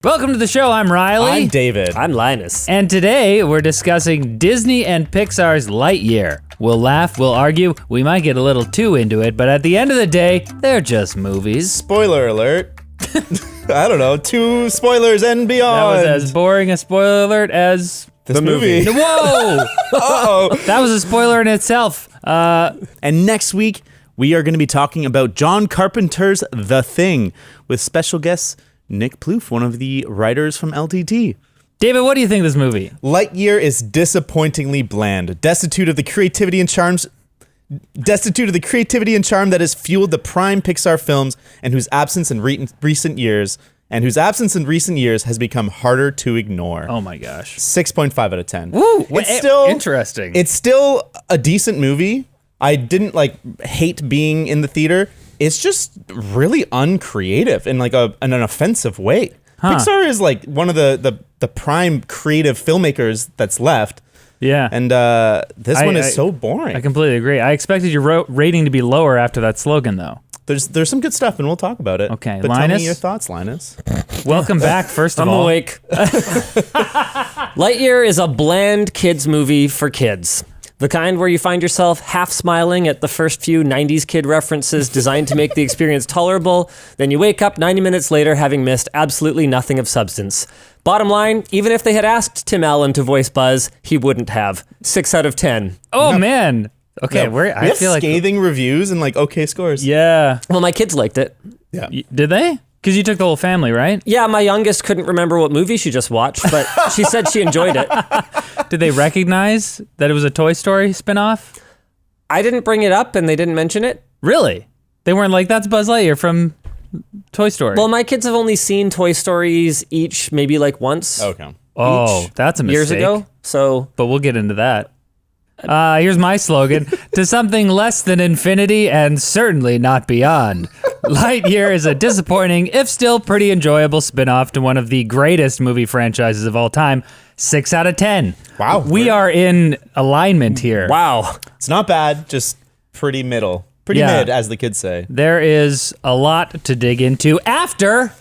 Welcome to the show. I'm Riley. I'm David. I'm Linus. And today we're discussing Disney and Pixar's Lightyear. We'll laugh, we'll argue, we might get a little too into it, but at the end of the day, they're just movies. Spoiler alert. I don't know, 2 spoilers and beyond. That was as boring a spoiler alert as this movie. Whoa! Uh-oh. That was a spoiler in itself. And next week, we are going to be talking about John Carpenter's The Thing with special guests Nick Plouffe, one of the writers from LTT. David, what do you think of this movie? Lightyear is disappointingly bland, destitute of the creativity and charm that has fueled the prime Pixar films, and whose absence in recent years has become harder to ignore. Oh my gosh. 6.5 out of 10. Woo! It's still interesting. It's still a decent movie. I didn't hate being in the theater. It's just really uncreative in an offensive way. Huh. Pixar is one of the prime creative filmmakers that's left. Yeah. And this one is so boring. I completely agree. I expected your rating to be lower after that slogan, though. There's some good stuff, and we'll talk about it. Okay, but Linus? tell me your thoughts, Linus. Welcome back, first of I'm all. awake. Lightyear is a bland kids movie for kids. The kind where you find yourself half smiling at the first few 90s kid references designed to make the experience tolerable, then you wake up 90 minutes later having missed absolutely nothing of substance. Bottom line, even if they had asked Tim Allen to voice Buzz, he wouldn't have. 6 out of 10. Oh, man. Okay, We have scathing reviews and okay scores. Yeah. Well, my kids liked it. Yeah. Did they? Because you took the whole family, right? Yeah, my youngest couldn't remember what movie she just watched, but she said she enjoyed it. Did they recognize that it was a Toy Story spinoff? I didn't bring it up and they didn't mention it. Really? They weren't like, that's Buzz Lightyear from Toy Story. Well, my kids have only seen Toy Stories each maybe once. Okay. Oh, that's a mistake. Years ago. So, but we'll get into that. Here's my slogan. To something less than infinity and certainly not beyond. Lightyear is a disappointing, if still pretty enjoyable spin-off to one of the greatest movie franchises of all time. 6 out of 10. Wow. We are in alignment here. wow. It's not bad, just pretty middle. Pretty mid, as the kids say. There is a lot to dig into after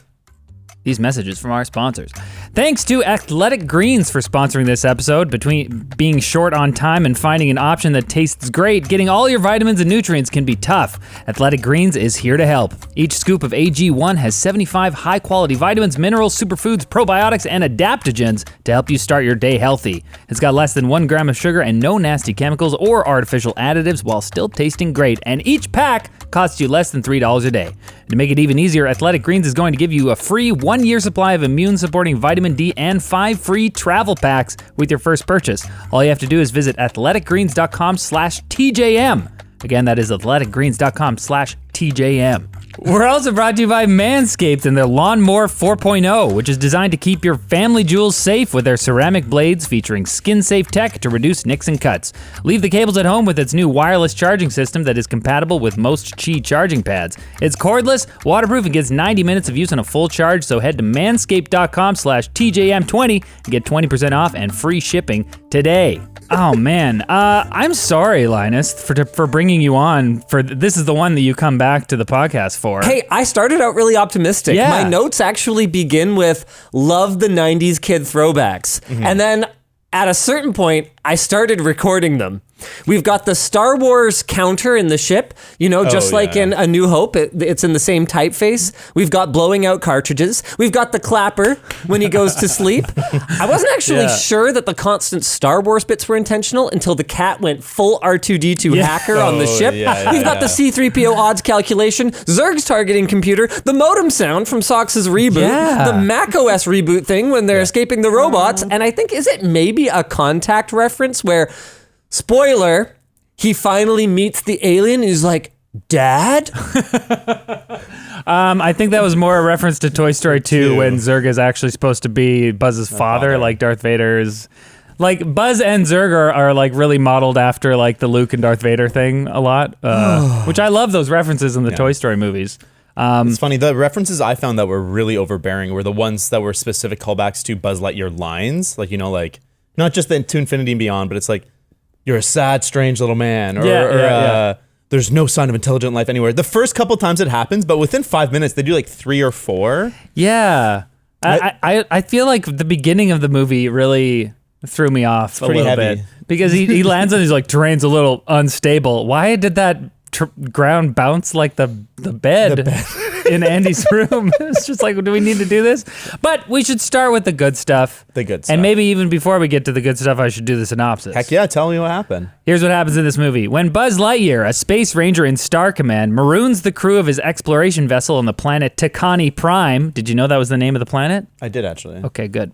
these messages from our sponsors. Thanks to Athletic Greens for sponsoring this episode. Between being short on time and finding an option that tastes great, getting all your vitamins and nutrients can be tough. Athletic Greens is here to help. Each scoop of AG1 has 75 high-quality vitamins, minerals, superfoods, probiotics, and adaptogens to help you start your day healthy. It's got less than 1 gram of sugar and no nasty chemicals or artificial additives while still tasting great. And each pack costs you less than $3 a day. And to make it even easier, Athletic Greens is going to give you a free 1-year supply of immune-supporting vitamin D and 5 free travel packs with your first purchase. All you have to do is visit athleticgreens.com/TJM. Again, that is athleticgreens.com/TJM. We're also brought to you by Manscaped and their Lawnmower 4.0, which is designed to keep your family jewels safe with their ceramic blades featuring skin-safe tech to reduce nicks and cuts. Leave the cables at home with its new wireless charging system that is compatible with most Qi charging pads. It's cordless, waterproof, and gets 90 minutes of use on a full charge, so head to manscaped.com/TJM20 and get 20% off and free shipping today. Oh man, I'm sorry, Linus, for bringing you on. This is the one that you come back to the podcast for. Hey, I started out really optimistic. Yeah. My notes actually begin with love the 90s kid throwbacks. Mm-hmm. And then at a certain point, I started recording them. We've got the Star Wars counter in the ship, just like in A New Hope, it's in the same typeface. We've got blowing out cartridges. We've got the clapper when he goes to sleep. I wasn't actually sure that the constant Star Wars bits were intentional until the cat went full R2-D2 hacker on the ship. We've got the C-3PO odds calculation, Zurg's targeting computer, the modem sound from Sox's reboot, the macOS reboot thing when they're escaping the robots, and I think, is it maybe a Contact reference where, spoiler, he finally meets the alien and he's like, Dad? I think that was more a reference to Toy Story 2 when Zurg is actually supposed to be Buzz's father, like Darth Vader's. Like, Buzz and Zurg are really modeled after the Luke and Darth Vader thing a lot, which I love those references in the Toy Story movies. It's funny, the references I found that were really overbearing were the ones that were specific callbacks to Buzz Lightyear lines, not just the To Infinity and Beyond, but it's you're a sad, strange little man, or there's no sign of intelligent life anywhere. The first couple times it happens, but within 5 minutes, they do 3 or 4. Yeah. I feel like the beginning of the movie really threw me off a little heavy. bit because he lands and he's like, terrain's a little unstable. Why did that ground bounce like the bed in Andy's room? It's just like, do we need to do this? But we should start with the good stuff. The good stuff. And maybe even before we get to the good stuff, I should do the synopsis. Heck yeah, tell me what happened. Here's what happens in this movie. When Buzz Lightyear, a space ranger in Star Command, maroons the crew of his exploration vessel on the planet Takani Prime. Did you know that was the name of the planet? I did, actually. Okay, good.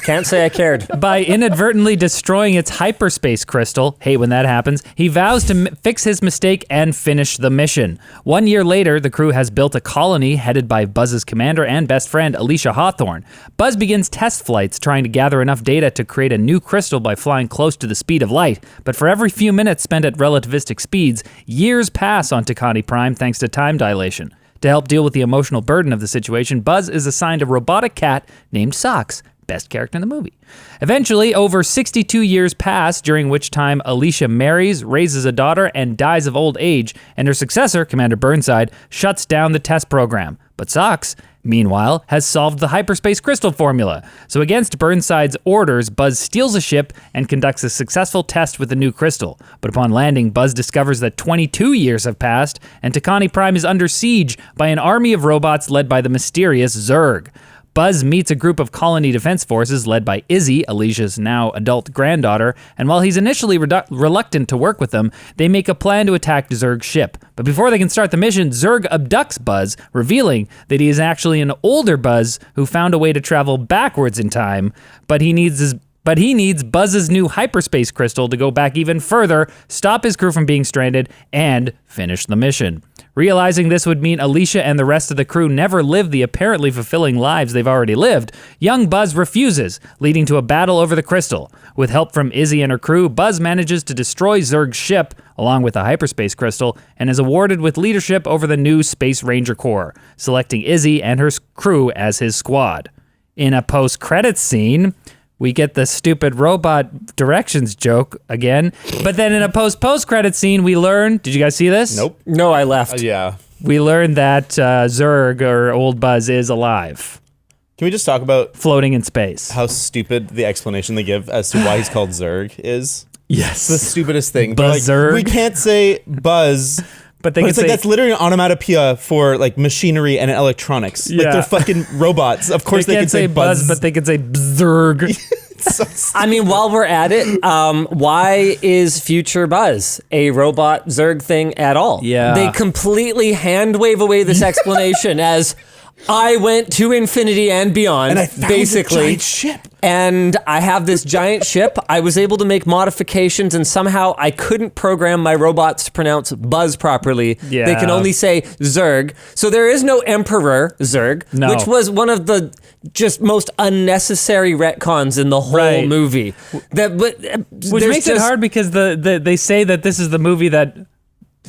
Can't say I cared. By inadvertently destroying its hyperspace crystal, hate when that happens, he vows to fix his mistake and finish the mission. 1 year later, the crew has built a colony headed by Buzz's commander and best friend, Alicia Hawthorne. Buzz begins test flights trying to gather enough data to create a new crystal by flying close to the speed of light. But for every few minutes spent at relativistic speeds, years pass on Takani Prime thanks to time dilation. To help deal with the emotional burden of the situation, Buzz is assigned a robotic cat named Socks, best character in the movie. Eventually, over 62 years pass, during which time Alicia marries, raises a daughter, and dies of old age, and her successor, Commander Burnside, shuts down the test program. But Socks, meanwhile, has solved the hyperspace crystal formula. So against Burnside's orders, Buzz steals a ship and conducts a successful test with the new crystal. But upon landing, Buzz discovers that 22 years have passed, and Takani Prime is under siege by an army of robots led by the mysterious Zurg. Buzz meets a group of colony defense forces led by Izzy, Alicia's now adult granddaughter, and while he's initially reluctant to work with them, they make a plan to attack Zurg's ship. But before they can start the mission, Zurg abducts Buzz, revealing that he is actually an older Buzz who found a way to travel backwards in time, but he needs Buzz's new hyperspace crystal to go back even further, stop his crew from being stranded, and finish the mission. Realizing this would mean Alicia and the rest of the crew never live the apparently fulfilling lives they've already lived, young Buzz refuses, leading to a battle over the crystal. With help from Izzy and her crew, Buzz manages to destroy Zurg's ship, along with the hyperspace crystal, and is awarded with leadership over the new Space Ranger Corps, selecting Izzy and her crew as his squad. In a post-credits scene, we get the stupid robot directions joke again. But then in a post-credit scene, we learn... Did you guys see this? Nope. No, I left. Yeah. We learned that Zurg, or Old Buzz, is alive. Can we just talk about floating in space? how stupid the explanation they give as to why he's called Zurg is? Yes. It's the stupidest thing. Buzz They're Zurg. like, we can't say Buzz... But they But can it's say... like that's literally an onomatopoeia for like machinery and electronics. Yeah. Like they're fucking robots. Of course they they can't can say Buzz, but they can say Zurg. So I mean, while we're at it, why is Future Buzz a robot Zurg thing at all? Yeah. They completely hand wave away this explanation as I went to infinity and beyond, and I found basically. a giant ship. And I have this giant ship. I was able to make modifications, and somehow I couldn't program my robots to pronounce Buzz properly. Yeah. They can only say Zurg. So there is no Emperor Zurg, No. which was one of the just most unnecessary retcons in the whole Right. movie. Which makes it hard because they say that this is the movie that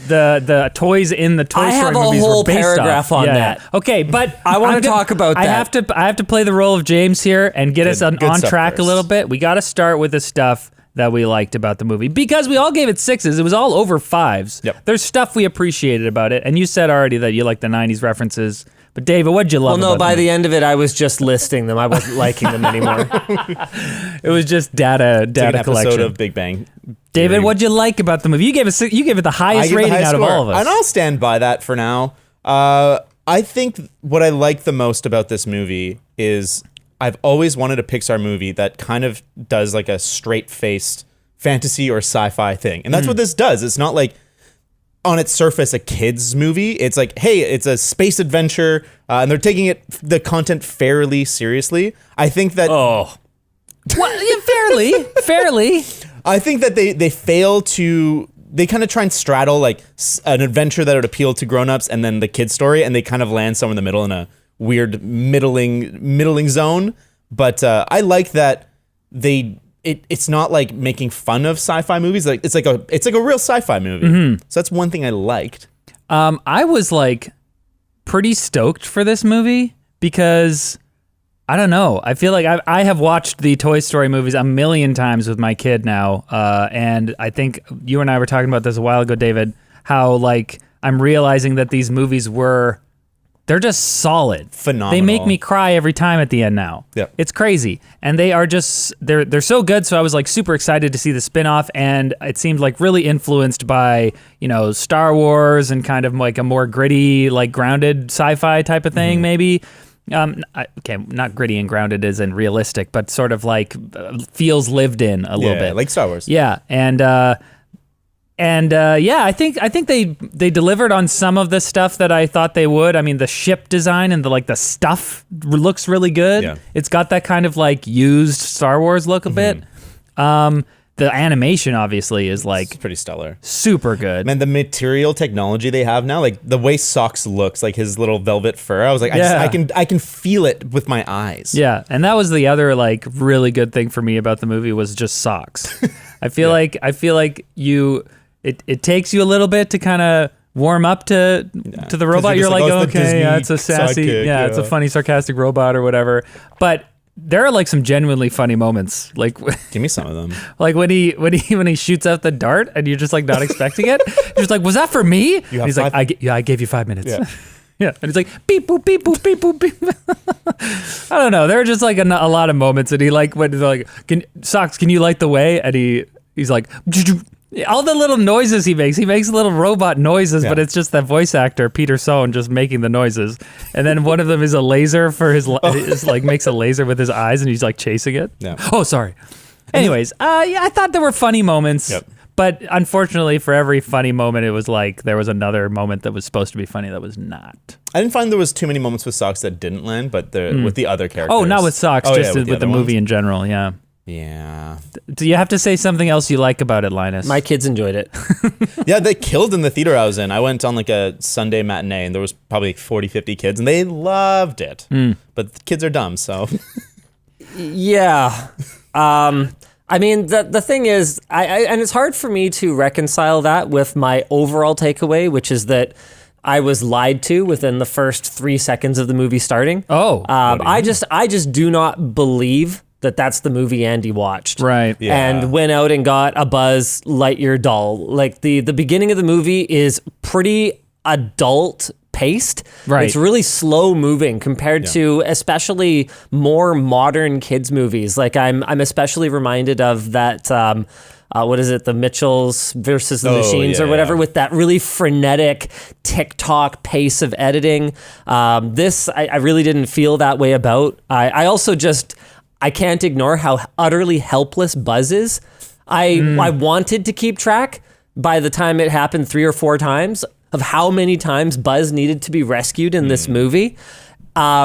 the toys in the Toy I Story have a movies whole were based paragraph off. on Yeah, that. yeah. Okay, but I wanna I'm gonna- talk about I that. have to play the role of James here and get us on good stuff track a first. little bit. We got to start with the stuff that we liked about the movie because we all gave it 6s. It was all over 5s. Yep. There's stuff we appreciated about it, and you said already that you like the 90s references. But David, what'd you love? Well, no, about by the the end of it, I was just listing them. I wasn't liking them anymore. it was just data It's like an collection. episode of Big Bang. David, Theory. what'd you like about the movie? You gave it the I highest give the rating highest out of score. all of us. And I'll stand by that for now. I think what I like the most about this movie is I've always wanted a Pixar movie that kind of does like a straight-faced fantasy or sci-fi thing. And that's what this does. It's not like on its surface a kid's movie. It's like, hey, it's a space adventure, and they're taking the content fairly seriously. I think that Well, yeah, fairly. I think that they fail to. They kind of try and straddle like an adventure that would appeal to grown-ups and then the kid story, and they kind of land somewhere in the middle in a weird middling zone. But I like that it's not like making fun of sci-fi movies. Like it's like a real sci-fi movie. So that's one thing I liked. I was like pretty stoked for this movie because I don't know. I feel like I have watched the Toy Story movies a million times with my kid now, and I think you and I were talking about this a while ago, David. How like I'm realizing that these movies were they're just solid. Phenomenal. They make me cry every time at the end now. Yep. It's crazy. And they are just, they're so good. So I was like super excited to see the spin-off, and it seemed like really influenced by, Star Wars and kind of like a more gritty, like grounded sci-fi type of thing, maybe. Okay, not gritty and grounded as in realistic, but sort of like feels lived in a little bit. Like Star Wars. Yeah. I think they delivered on some of the stuff that I thought they would. I mean, the ship design and the stuff looks really good. Yeah. It's got that kind of like used Star Wars look a bit. The animation obviously is like It's pretty stellar. super good. Man, the material technology they have now, like the way Socks looks, like his little velvet fur, I was like, Yeah. I can feel it with my eyes. Yeah, and that was the other like really good thing for me about the movie was just Socks. I feel like it takes you a little bit to kind of warm up to the robot. you're You're just like, like, oh, it's the okay, Disney yeah, it's a sassy, sidekick, it's a yeah. funny sarcastic robot or whatever. But there are like some genuinely funny moments, like Give me some of them. like when he shoots out the dart and you're just like not expecting it. You're just like, was that for me? And have he's like, five- I gave you 5 minutes. Yeah. Yeah, and he's like beep boop beep boop beep boop beep. I don't know. There are just like a lot of moments, and he like when they're like, Socks, can you light the way? And he's like, all the little noises he makes little robot noises, but Yeah. it's just that voice actor Peter Sohn just making the noises. And then one of them is a laser for his like makes a laser with his eyes, and he's like chasing it. Yeah. Oh, sorry. Anyways, I thought there were funny moments. Yep. But unfortunately, for every funny moment, it was like there was another moment that was supposed to be funny that was not. I didn't find there was too many moments with Socks that didn't land, but with the other characters. Oh, not with Socks, Oh, just yeah, with the other movie ones. in general, yeah. Yeah. Do you have to say something else you like about it, Linus? My kids enjoyed it. Yeah, they killed in the theater I was in. I went on like a Sunday matinee, and there was probably 40, 50 kids, and they loved it. But the kids are dumb, so. Yeah. I mean, the thing is, and it's hard for me to reconcile that with my overall takeaway, which is that I was lied to within the first 3 seconds of the movie starting. Oh. I just do not believe that that's the movie Andy watched. Right. Yeah. And went out and got a Buzz Lightyear doll. Like the beginning of the movie is pretty adult paced. Right. It's really slow moving compared to especially more modern kids movies. Like I'm especially reminded of that what is it, the Mitchells versus the Machines or whatever, with that really frenetic TikTok pace of editing. This I really didn't feel that way about. I also just I can't ignore how utterly helpless Buzz is. I wanted to keep track by the time it happened 3 or 4 times of how many times Buzz needed to be rescued in this movie.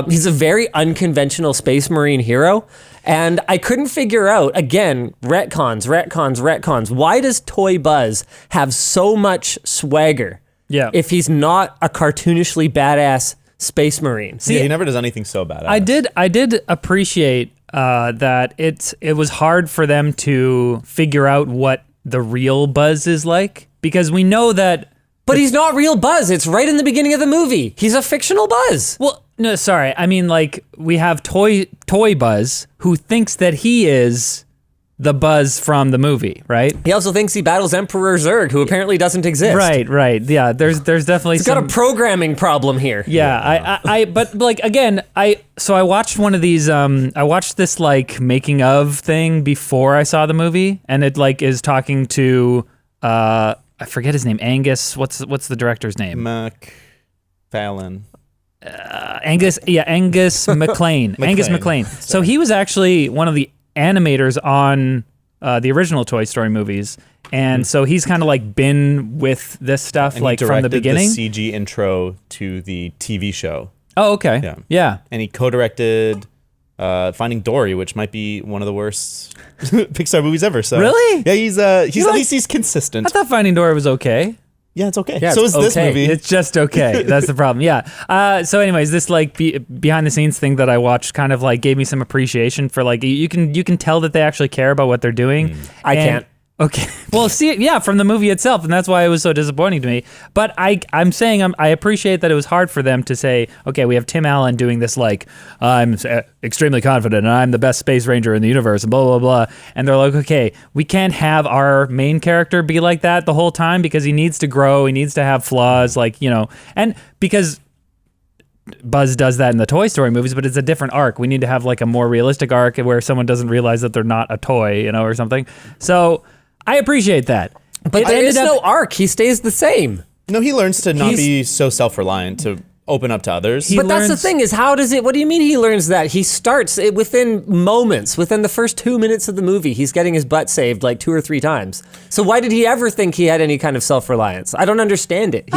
He's a very unconventional Space Marine hero. And I couldn't figure out, again, retcons. Why does Toy Buzz have so much swagger if he's not a cartoonishly badass Space Marine? Yeah, he never does anything so bad. I did appreciate that it was hard for them to figure out what the real Buzz is like, because we know that. But he's not real Buzz. It's right in the beginning of the movie. He's a fictional Buzz. Well, no, sorry. I mean, like, we have Toy Buzz who thinks that he is the Buzz from the movie, right? He also thinks he battles Emperor Zurg, who apparently doesn't exist. Right. Yeah, there's definitely He's got a programming problem here. Yeah, but like again, I watched one of these. I watched this like making of thing before I saw the movie, and it like is talking to I forget his name, Angus. What's the director's name? McFallon. Angus McLean. Angus McLean. So he was actually one of the animators on the original Toy Story movies, and so he's kind of like been with this stuff And like he from the directed beginning. the CG intro to the TV show. Oh, okay. Yeah. And he co-directed Finding Dory, which might be one of the worst Pixar movies ever. So Really? Yeah, he's at like- least he's consistent. I thought Finding Dory was okay. Yeah, it's okay. Yeah, so it's is this okay. movie. It's just okay. That's the problem. Yeah. So, anyways, this like behind the scenes thing that I watched kind of like gave me some appreciation for like you can tell that they actually care about what they're doing. I can't. Okay. Well, see, yeah, from the movie itself, and that's why it was so disappointing to me. But I'm saying I appreciate that it was hard for them to say, okay, we have Tim Allen doing this like I'm extremely confident and I'm the best space ranger in the universe and blah blah blah, and they're like, okay, we can't have our main character be like that the whole time because he needs to grow, he needs to have flaws, like and because Buzz does that in the Toy Story movies, but it's a different arc. We need to have like a more realistic arc where someone doesn't realize that they're not a toy, or something. So I appreciate that. But there is no arc. He stays the same. No, he learns to not be so self-reliant, to open up to others. But that's the thing is, what do you mean he learns that? He starts it within moments, within the first 2 minutes of the movie, he's getting his butt saved like 2 or 3 times. So why did he ever think he had any kind of self-reliance? I don't understand it.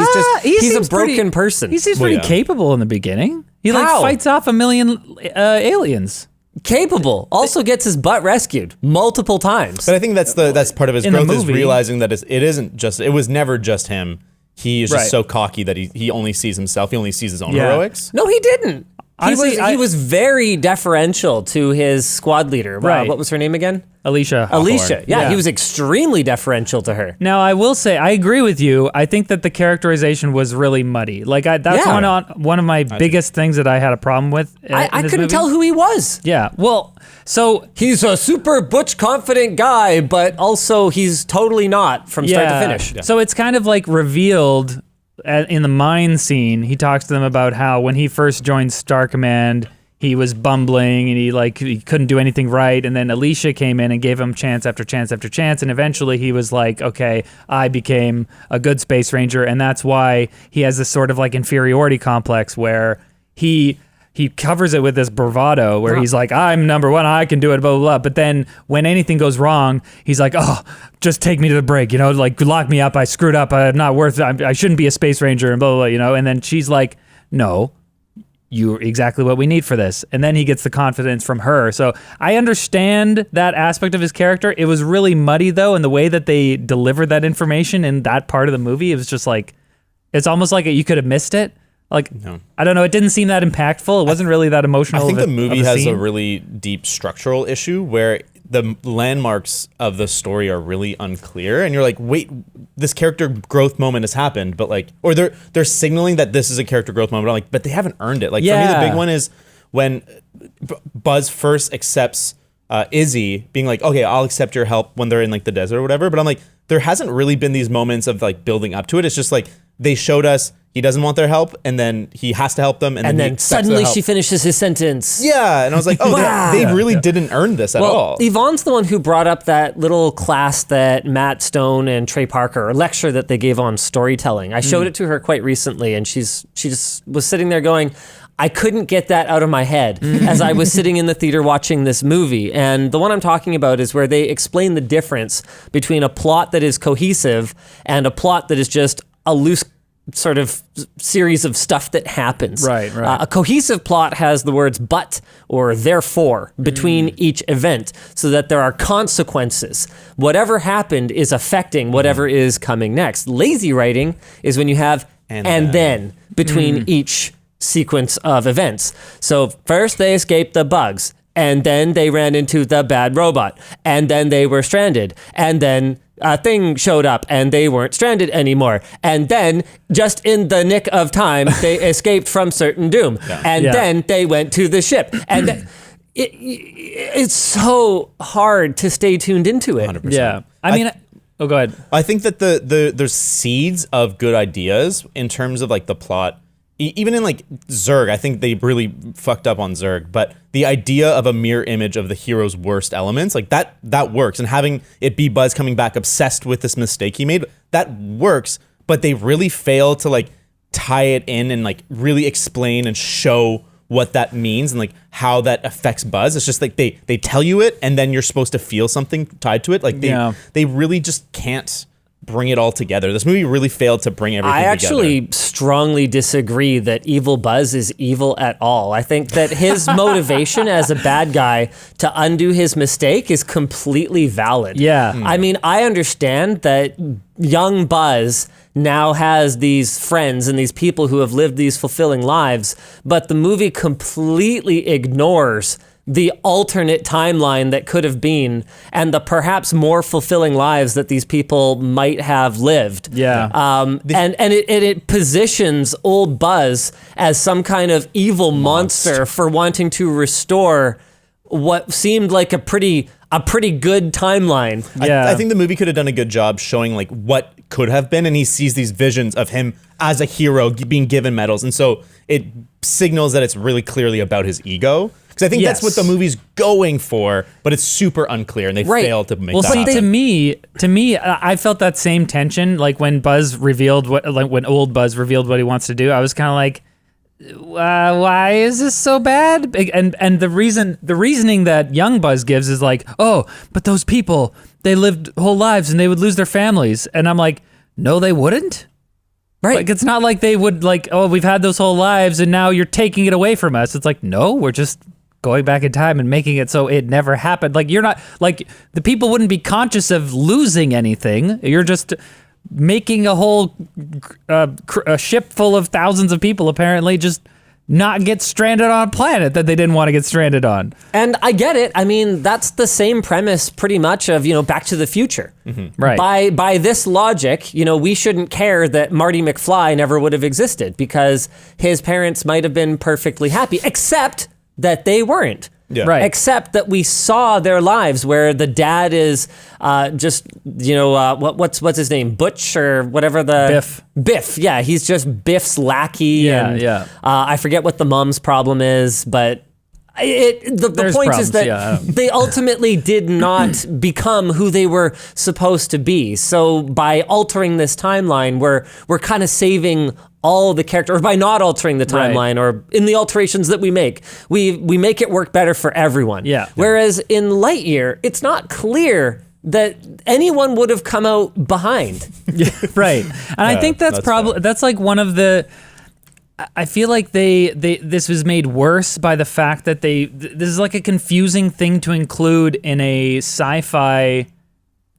He's a broken person. He seems pretty capable in the beginning. He How? fights off a million aliens. Capable. Also gets his butt rescued multiple times. But I think that's part of his In the growth is movie. realizing that it was never just him. He is just so cocky that he only sees himself. He only sees his own heroics. No, he didn't. Honestly, he was very deferential to his squad leader. Right. What was her name again? Alicia. Yeah, he was extremely deferential to her. Now, I will say, I agree with you. I think that the characterization was really muddy. That's one of my biggest things that I had a problem with. I couldn't tell who he was. Yeah, well, so he's a super butch, confident guy, but also he's totally not from start to finish. Yeah. So it's kind of like revealed in the mine scene. He talks to them about how when he first joined Star Command, he was bumbling and he couldn't do anything right. And then Alicia came in and gave him chance after chance after chance. And eventually he was like, okay, I became a good space ranger. And that's why he has this sort of like inferiority complex where he covers it with this bravado where he's like, I'm number one, I can do it, blah, blah, blah. But then when anything goes wrong, he's like, oh, just take me to the brig, like lock me up. I screwed up. I'm not worth it. I shouldn't be a space ranger and blah, blah, blah, And then she's like, no, you're exactly what we need for this. And then he gets the confidence from her. So I understand that aspect of his character. It was really muddy though. And the way that they delivered that information in that part of the movie, it was just like, it's almost like you could have missed it. Like, no. I don't know. It didn't seem that impactful. It wasn't really that emotional. I think the movie has a really deep structural issue where the landmarks of the story are really unclear. And you're like, wait, this character growth moment has happened. But or they're signaling that this is a character growth moment. I'm like, but they haven't earned it. Like, for me, the big one is when Buzz first accepts Izzy being like, okay, I'll accept your help when they're in like the desert or whatever. But I'm like, there hasn't really been these moments of like building up to it. It's just like they showed us he doesn't want their help, and then he has to help them, and then suddenly she finishes his sentence. Yeah, and I was like, oh, wow. they really didn't earn this at all. Yvonne's the one who brought up that little class that Matt Stone and Trey Parker, or lecture that they gave on storytelling. I showed it to her quite recently, and she just was sitting there going, I couldn't get that out of my head as I was sitting in the theater watching this movie. And the one I'm talking about is where they explain the difference between a plot that is cohesive and a plot that is just a loose sort of series of stuff that happens. Right. A cohesive plot has the words but or therefore between each event so that there are consequences. Whatever happened is affecting whatever is coming next. Lazy writing is when you have and then between each sequence of events. So first they escaped the bugs, and then they ran into the bad robot, and then they were stranded, and then a thing showed up and they weren't stranded anymore. And then, just in the nick of time, they escaped from certain doom. Yeah. And then they went to the ship. And it's so hard to stay tuned into it. 100%. Yeah. I mean, go ahead. I think that there's seeds of good ideas in terms of like the plot. Even in like Zurg, I think they really fucked up on Zurg, but the idea of a mirror image of the hero's worst elements, like that works. And having it be Buzz coming back obsessed with this mistake he made, that works, but they really fail to like tie it in and like really explain and show what that means and like how that affects Buzz. It's just like they tell you it and then you're supposed to feel something tied to it. Like they really just can't bring it all together. This movie really failed to bring everything together. I actually strongly disagree that evil Buzz is evil at all. I think that his motivation as a bad guy to undo his mistake is completely valid. Yeah. I mean, I understand that young Buzz now has these friends and these people who have lived these fulfilling lives, but the movie completely ignores the alternate timeline that could have been and the perhaps more fulfilling lives that these people might have lived. Yeah. And it positions old Buzz as some kind of evil monster for wanting to restore what seemed like a pretty a pretty good timeline. Yeah. I think the movie could have done a good job showing like what could have been, and he sees these visions of him as a hero being given medals, and so it signals that it's really clearly about his ego. Because I think that's what the movie's going for, but it's super unclear, and they failed to make that happen. To me, I felt that same tension, like when Buzz revealed when old Buzz revealed what he wants to do. I was kind of like, why is this so bad? And the reasoning that young Buzz gives is like, oh, but those people, they lived whole lives and they would lose their families. And I'm like, no, they wouldn't. Right. Like, it's not like they would like, oh, we've had those whole lives and now you're taking it away from us. It's like, no, we're just going back in time and making it so it never happened. Like, you're not, like, the people wouldn't be conscious of losing anything. You're just making a whole a ship full of thousands of people apparently just not get stranded on a planet that they didn't want to get stranded on. And I get it. I mean, that's the same premise pretty much of, Back to the Future. Mm-hmm. Right. By this logic, we shouldn't care that Marty McFly never would have existed because his parents might have been perfectly happy, except that they weren't. Yeah. Right. Except that we saw their lives where the dad is just, what's his name? Butch or whatever Biff. Biff, yeah. He's just Biff's lackey. Yeah, and, yeah. I forget what the mom's problem is, but the point is that they ultimately did not become who they were supposed to be. So by altering this timeline, we're kind of saving all the character, or by not altering the timeline, or in the alterations that we make, we make it work better for everyone. Yeah. Whereas in Lightyear, it's not clear that anyone would have come out behind. Yeah, right. And I think that's probably that's like one of the. I feel like this was made worse by the fact that this is like a confusing thing to include in a sci-fi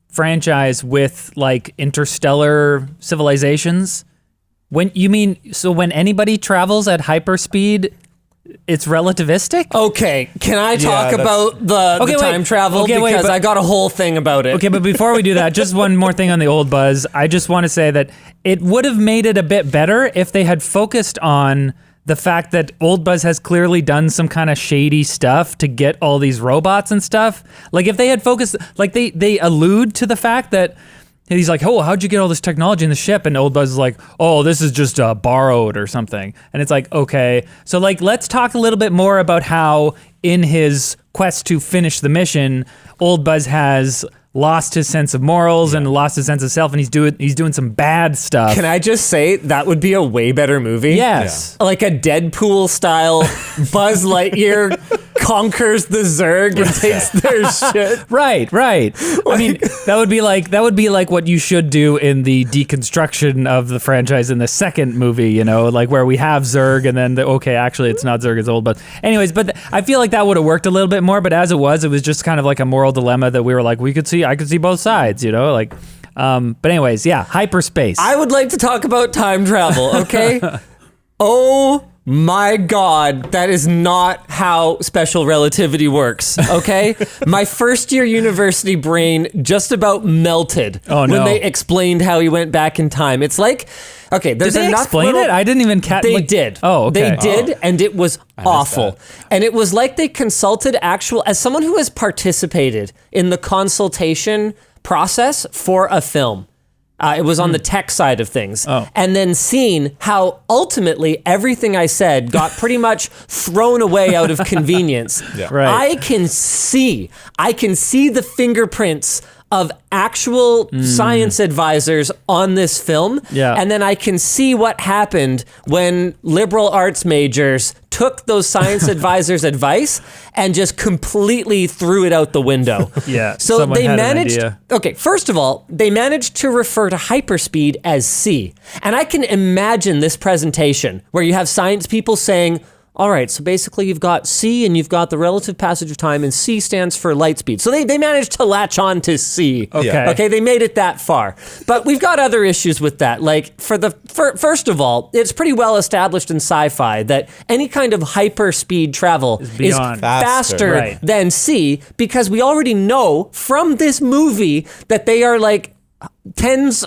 franchise with like interstellar civilizations. When anybody travels at hyperspeed, it's relativistic? Okay, can I talk about the time travel? Because I got a whole thing about it. Okay, but before we do that, just one more thing on the old Buzz. I just want to say that it would have made it a bit better if they had focused on the fact that old Buzz has clearly done some kind of shady stuff to get all these robots and stuff. Like if they had focused, like they allude to the fact that he's like, oh, how'd you get all this technology in the ship? And old Buzz is like, oh, this is just borrowed or something. And it's like, okay. So like, let's talk a little bit more about how in his quest to finish the mission, old Buzz has lost his sense of morals and lost his sense of self, and he's doing some bad stuff. Can I just say that would be a way better movie? Yes. Yeah. Like a Deadpool style Buzz Lightyear conquers the Zerg and takes their shit. Right. I mean, that would be like what you should do in the deconstruction of the franchise in the second movie, like where we have Zerg and then actually it's not Zerg, it's old Buzz. Anyways, but I feel like that would have worked a little bit more, but as it was just kind of like a moral dilemma that we were like, I could see both sides, but anyways, yeah, hyperspace. I would like to talk about time travel, okay? Oh my God, that is not how special relativity works, okay? My first year university brain just about melted when they explained how he went back in time. It's like, okay, there's did they enough explain it? I didn't even catch. They did. Oh, okay. They did, and it was awful. And it was like they consulted as someone who has participated in the consultation process for a film. It was on the tech side of things. And then seen how ultimately everything I said got pretty much thrown away out of convenience. Right. I can see the fingerprints of actual science advisors on this film. Yeah. And then I can see what happened when liberal arts majors took those science advisors' advice and just completely threw it out the window. Yeah. So they managed. Okay, first of all, they managed to refer to hyperspeed as C. And I can imagine this presentation where you have science people saying, all right, so basically you've got C and you've got the relative passage of time, and C stands for light speed. So they managed to latch on to C. Okay, they made it that far. But we've got other issues with that. Like, first of all, it's pretty well established in sci-fi that any kind of hyperspeed travel is faster than C, because we already know from this movie that they are like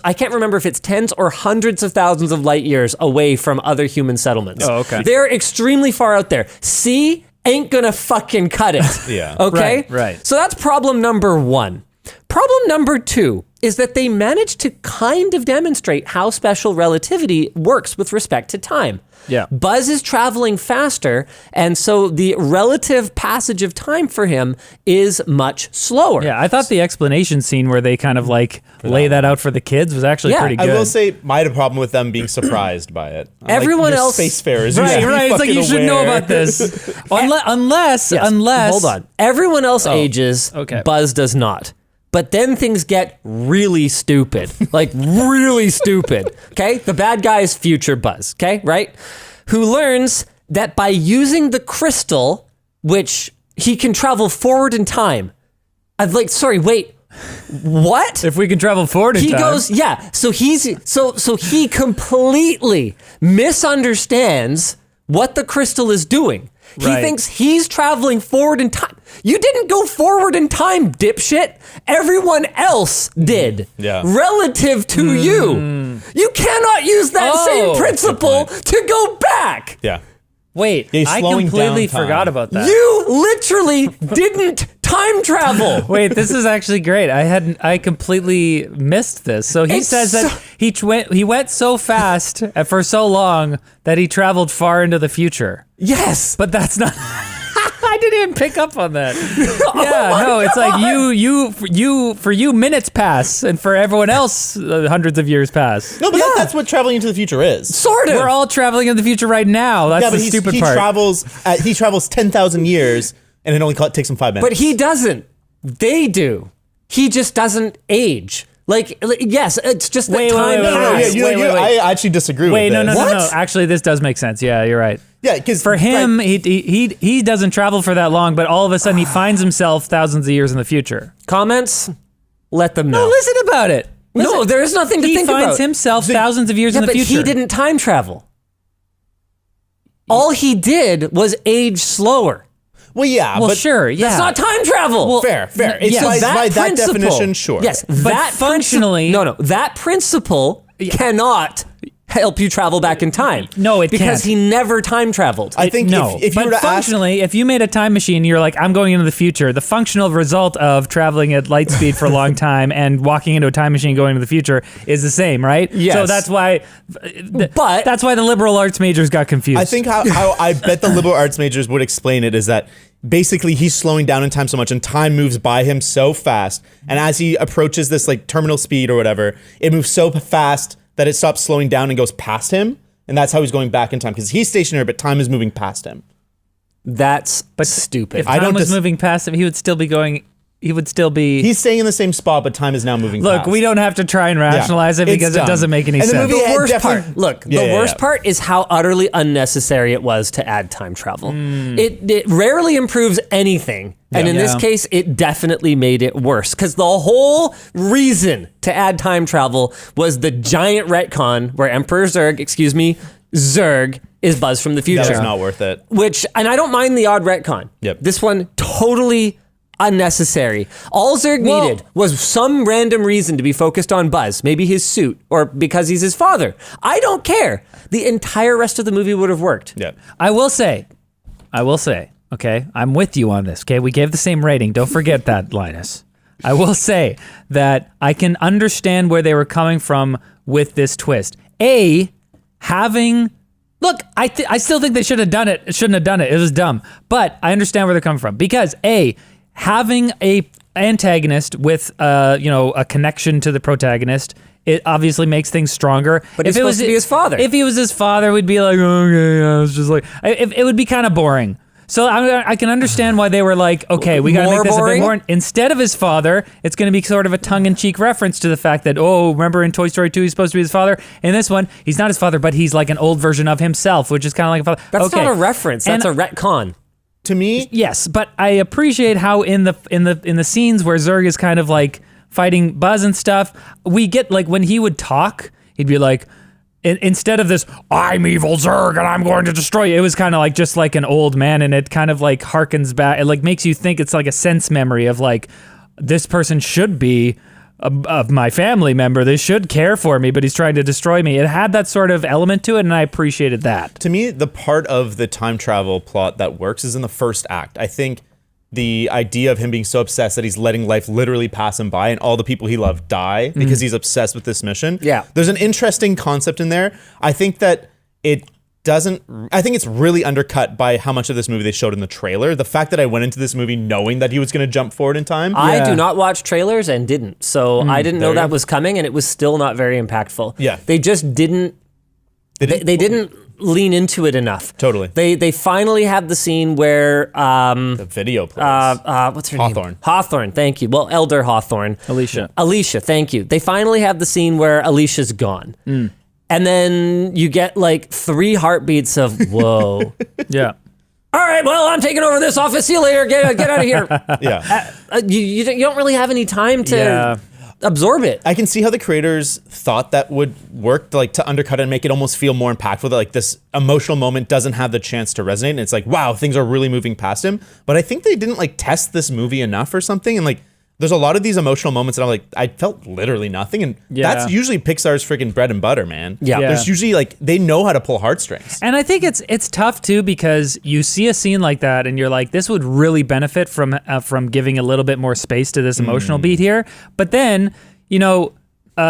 I can't remember if it's tens or hundreds of thousands of light years away from other human settlements. Oh, okay. They're extremely far out there. C ain't gonna fucking cut it. Yeah. Okay? Right. So that's problem number one. Problem number two is that they managed to kind of demonstrate how special relativity works with respect to time. Yeah. Buzz is traveling faster, and so the relative passage of time for him is much slower. Yeah, I thought the explanation scene where they kind of like lay that out for the kids was actually Yeah. pretty I good. will say, I had a problem with them being surprised by it. I'm Everyone like, else- spacefarers. Right. It's like you should know about this. Unless, Hold on. Everyone else ages, okay. Buzz does not. But then things get really stupid. Like, really stupid. Okay? The bad guy is future Buzz, okay? Right? Who learns that by using the crystal, which he can travel forward in time. What? If we can travel forward in He time. goes, yeah. So he completely misunderstands what the crystal is doing. He Right. thinks he's traveling forward in time. You didn't go forward in time, dipshit. Everyone else did. Yeah. Relative to you. You cannot use that Oh, same good principle to go back. Yeah. Wait, Yeah, he's I slowing completely down time. forgot about that. You literally didn't time travel. Wait, this is actually great. I completely missed this. So he It's says that so- he went so fast and for so long that he traveled far into the future. Yes. But that's not. I didn't even pick up on that. Oh Yeah, no, it's like for you minutes pass, and for everyone else hundreds of years pass. No, but Yeah. that's what traveling into the future is. Sort of. We're all traveling in the future right now. That's Yeah, the but stupid he part. travels 10,000 years, and it only takes him 5 minutes. But he doesn't. They do. He just doesn't age. Yes, it's just that Wait, time wait, wait, passed. wait, wait. I actually disagree Wait, with no, this. no, no, no. What? Actually, this does make sense. Yeah, you're right. Yeah, because For him, he doesn't travel for that long, but all of a sudden he finds himself thousands of years in the future. Comments? Let them know. No, listen about it. No, there is nothing to He think finds about. himself thousands of years Yeah, in the but future. he didn't time travel. All he did was age slower. well, yeah, Well, but sure, yeah. That's not time travel. fair. It's yes. by that principle- definition, sure. Yes, But that functionally- that principle cannot help you travel back in time. No, it because can't. he never time traveled. I think No, if you but were to ask, functionally, if you made a time machine, you're like, I'm going into the future. The functional result of traveling at light speed for a long time and walking into a time machine going to the future is the same, right? Yes. So that's why. But- that's why the liberal arts majors got confused. I think how I bet the liberal arts majors would explain it is that basically he's slowing down in time so much and time moves by him so fast, and as he approaches this like terminal speed or whatever, it moves so fast that it stops slowing down and goes past him, and that's how he's going back in time because he's stationary but time is moving past him. That's stupid. if I time don't was dis- moving past him, he would still be going. He would still be. He's staying in the same spot but time is now moving Look, past. we don't have to try and rationalize it It's because dumb. it doesn't make any And the sense. movie The had worst definitely- part, look, Yeah, the yeah, worst yeah. part is how utterly unnecessary it was to add time travel. It rarely improves anything. And in this Yeah. case, it definitely made it worse because the whole reason to add time travel was the giant retcon where Emperor Zurg, Zurg is Buzz from the future. That was not worth it. Which, and I don't mind the odd retcon. Yep. This one, totally unnecessary. All Zurg needed was some random reason to be focused on Buzz. Maybe his suit, or because he's his father. I don't care. The entire rest of the movie would have worked. Yeah. I will say, okay, I'm with you on this, okay? We gave the same rating. Don't forget that, Linus. I will say that I can understand where they were coming from with this twist. Look, I still think they should have done it. Shouldn't have done it. It was dumb. But I understand where they're coming from because having a antagonist with a connection to the protagonist, it obviously makes things stronger. But he's supposed to be his father. If he was his father, we'd be like, okay, yeah, it's just like it would be kind of boring. So I can understand why they were like, okay, we got to make this a bit more. Instead of his father, it's going to be sort of a tongue-in-cheek reference to the fact that, remember in Toy Story 2, he's supposed to be his father? In this one, he's not his father, but he's like an old version of himself, which is kind of like a father. That's okay. not a reference. That's a retcon. To me, Yes, but I appreciate how in the scenes where Zurg is kind of like fighting Buzz and stuff, we get like when he would talk, he'd be like, instead of this, I'm evil Zurg and I'm going to destroy you, it was kind of like just like an old man, and it kind of like harkens back. It like makes you think it's like a sense memory of like this person should be of my family member. They should care for me, but he's trying to destroy me. It had that sort of element to it, and I appreciated that. To me, the part of the time travel plot that works is in the first act. I think the idea of him being so obsessed that he's letting life literally pass him by and all the people he loved die because he's obsessed with this mission. Yeah. There's an interesting concept in there. I think that I think it's really undercut by how much of this movie they showed in the trailer. The fact that I went into this movie knowing that he was going to jump forward in time. I do not watch trailers and didn't. So I didn't know that was coming, and it was still not very impactful. Yeah. They just didn't they didn't lean into it enough. Totally. They finally have the scene where the video plays. what's her Hawthorne. name? Hawthorne, thank you. Well, Elder Hawthorne. Alicia, thank you. They finally have the scene where Alicia's gone. And then you get like 3 heartbeats of whoa. Yeah. All right, well, I'm taking over this office. See you later. Get out of here. Yeah. You don't really have any time to absorb it. I can see how the creators thought that would work, like to undercut it and make it almost feel more impactful, that like this emotional moment doesn't have the chance to resonate. And it's like, wow, things are really moving past him. But I think they didn't like test this movie enough or something. And like, there's a lot of these emotional moments that I'm like, I felt literally nothing. And that's usually Pixar's freaking bread and butter, man. Yeah. There's usually like, they know how to pull heartstrings. And I think it's tough too, because you see a scene like that and you're like, this would really benefit from giving a little bit more space to this emotional beat here. But then, you know,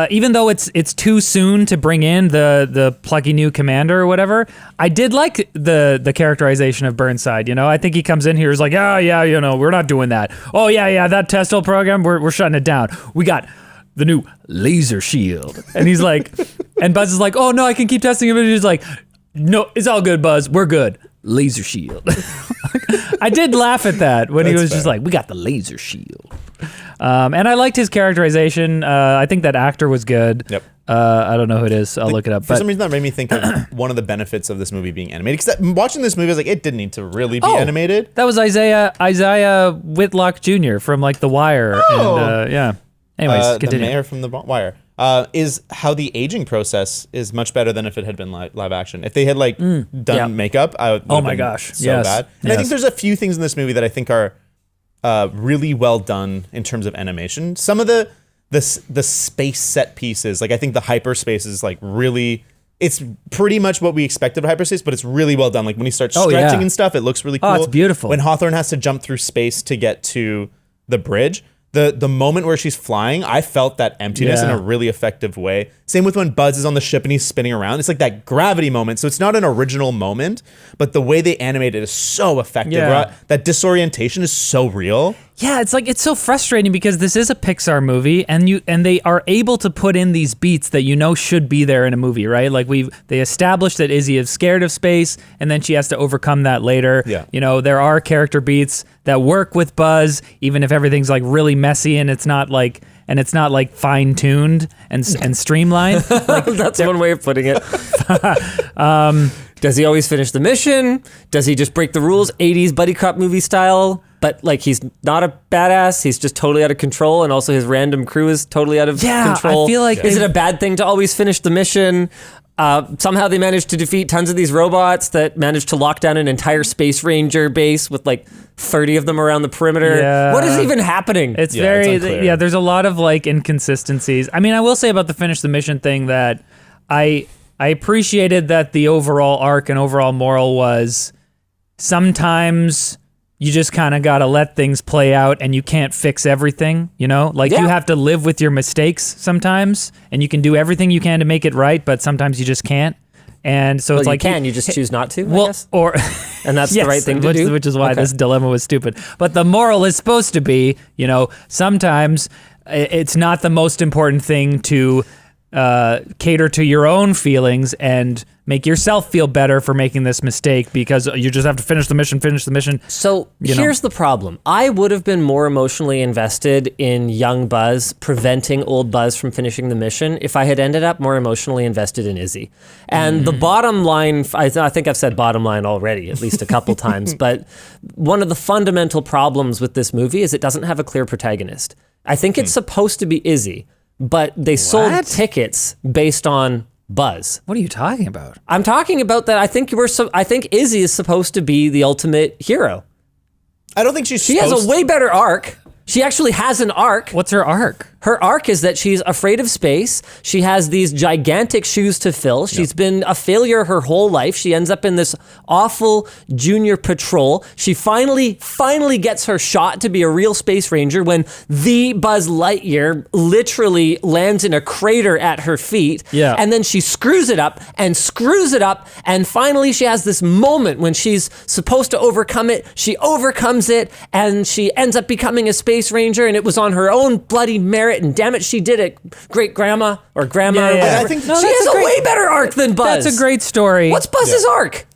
even though it's too soon to bring in the plucky new commander or whatever, I did like the characterization of Burnside. You know, I think he comes in here is like, yeah, you know, we're not doing that. Oh yeah, that Tesla program, we're shutting it down. We got the new laser shield, and he's like, and Buzz is like, oh no, I can keep testing it, but he's like, no, it's all good, Buzz, we're good. Laser shield. I did laugh at that when he was just like, we got the laser shield. And I liked his characterization. I think that actor was good. Yep. I don't know who it is. I'll look it up. For some reason, that made me think of one of the benefits of this movie being animated. Because watching this movie, I was like, it didn't need to really be animated. That was Isaiah Whitlock Jr. from like The Wire. Oh. And, yeah. Anyways, continue. The mayor from The Wire. Is how the aging process is much better than if it had been live action. If they had like done makeup, I would. Oh my gosh, so bad. And I think there's a few things in this movie that I think are really well done in terms of animation. Some of the space set pieces, like I think the hyperspace is like really. It's pretty much what we expected of hyperspace, but it's really well done. Like when he starts stretching and stuff, it looks really cool. Oh, it's beautiful. When Hawthorne has to jump through space to get to the bridge. The moment where she's flying, I felt that emptiness in a really effective way. Same with when Buzz is on the ship and he's spinning around. It's like that gravity moment. So it's not an original moment, but the way they animate it is so effective. Yeah. That disorientation is so real. Yeah, it's like it's so frustrating because this is a Pixar movie, and they are able to put in these beats that you know should be there in a movie, right? Like they established that Izzy is scared of space, and then she has to overcome that later. Yeah. You know, there are character beats that work with Buzz, even if everything's like really messy and it's not like fine tuned and streamlined. Like, that's one way of putting it. Does he always finish the mission? Does he just break the rules? 80s buddy cop movie style. But like he's not a badass, he's just totally out of control, and also his random crew is totally out of control. I feel like is it a bad thing to always finish the mission? Somehow they managed to defeat tons of these robots that managed to lock down an entire Space Ranger base with like 30 of them around the perimeter. Yeah. What is even happening? It's it's unclear. there's a lot of like inconsistencies. I mean, I will say about the finish the mission thing that I appreciated that the overall arc and overall moral was sometimes you just kind of got to let things play out and you can't fix everything, you know? Like you have to live with your mistakes sometimes and you can do everything you can to make it right, but sometimes you just can't. And so it's like you just choose not to, I guess? Or and that's the right thing to do. Which is why this dilemma was stupid. But the moral is supposed to be, you know, sometimes it's not the most important thing to cater to your own feelings and make yourself feel better for making this mistake because you just have to finish the mission. So here's the problem. I would have been more emotionally invested in young Buzz preventing old Buzz from finishing the mission if I had ended up more emotionally invested in Izzy. And the bottom line, I think I've said bottom line already at least a couple times, but one of the fundamental problems with this movie is it doesn't have a clear protagonist. I think it's supposed to be Izzy, but they sold tickets based on Buzz. What are you talking about? I'm talking about that. I think Izzy is supposed to be the ultimate hero. I don't think she has a way better arc. She actually has an arc. What's her arc? Her arc is that she's afraid of space. She has these gigantic shoes to fill. She's been a failure her whole life. She ends up in this awful junior patrol. She finally gets her shot to be a real space ranger when the Buzz Lightyear literally lands in a crater at her feet. Yeah. And then she screws it up. And finally she has this moment when she's supposed to overcome it. She overcomes it and she ends up becoming a space ranger, and it was on her own bloody merit. And damn it, she did it. Great grandma or grandma. Yeah, Or yeah. whatever. I think she has a way better arc than Buzz. That's a great story. What's Buzz's arc?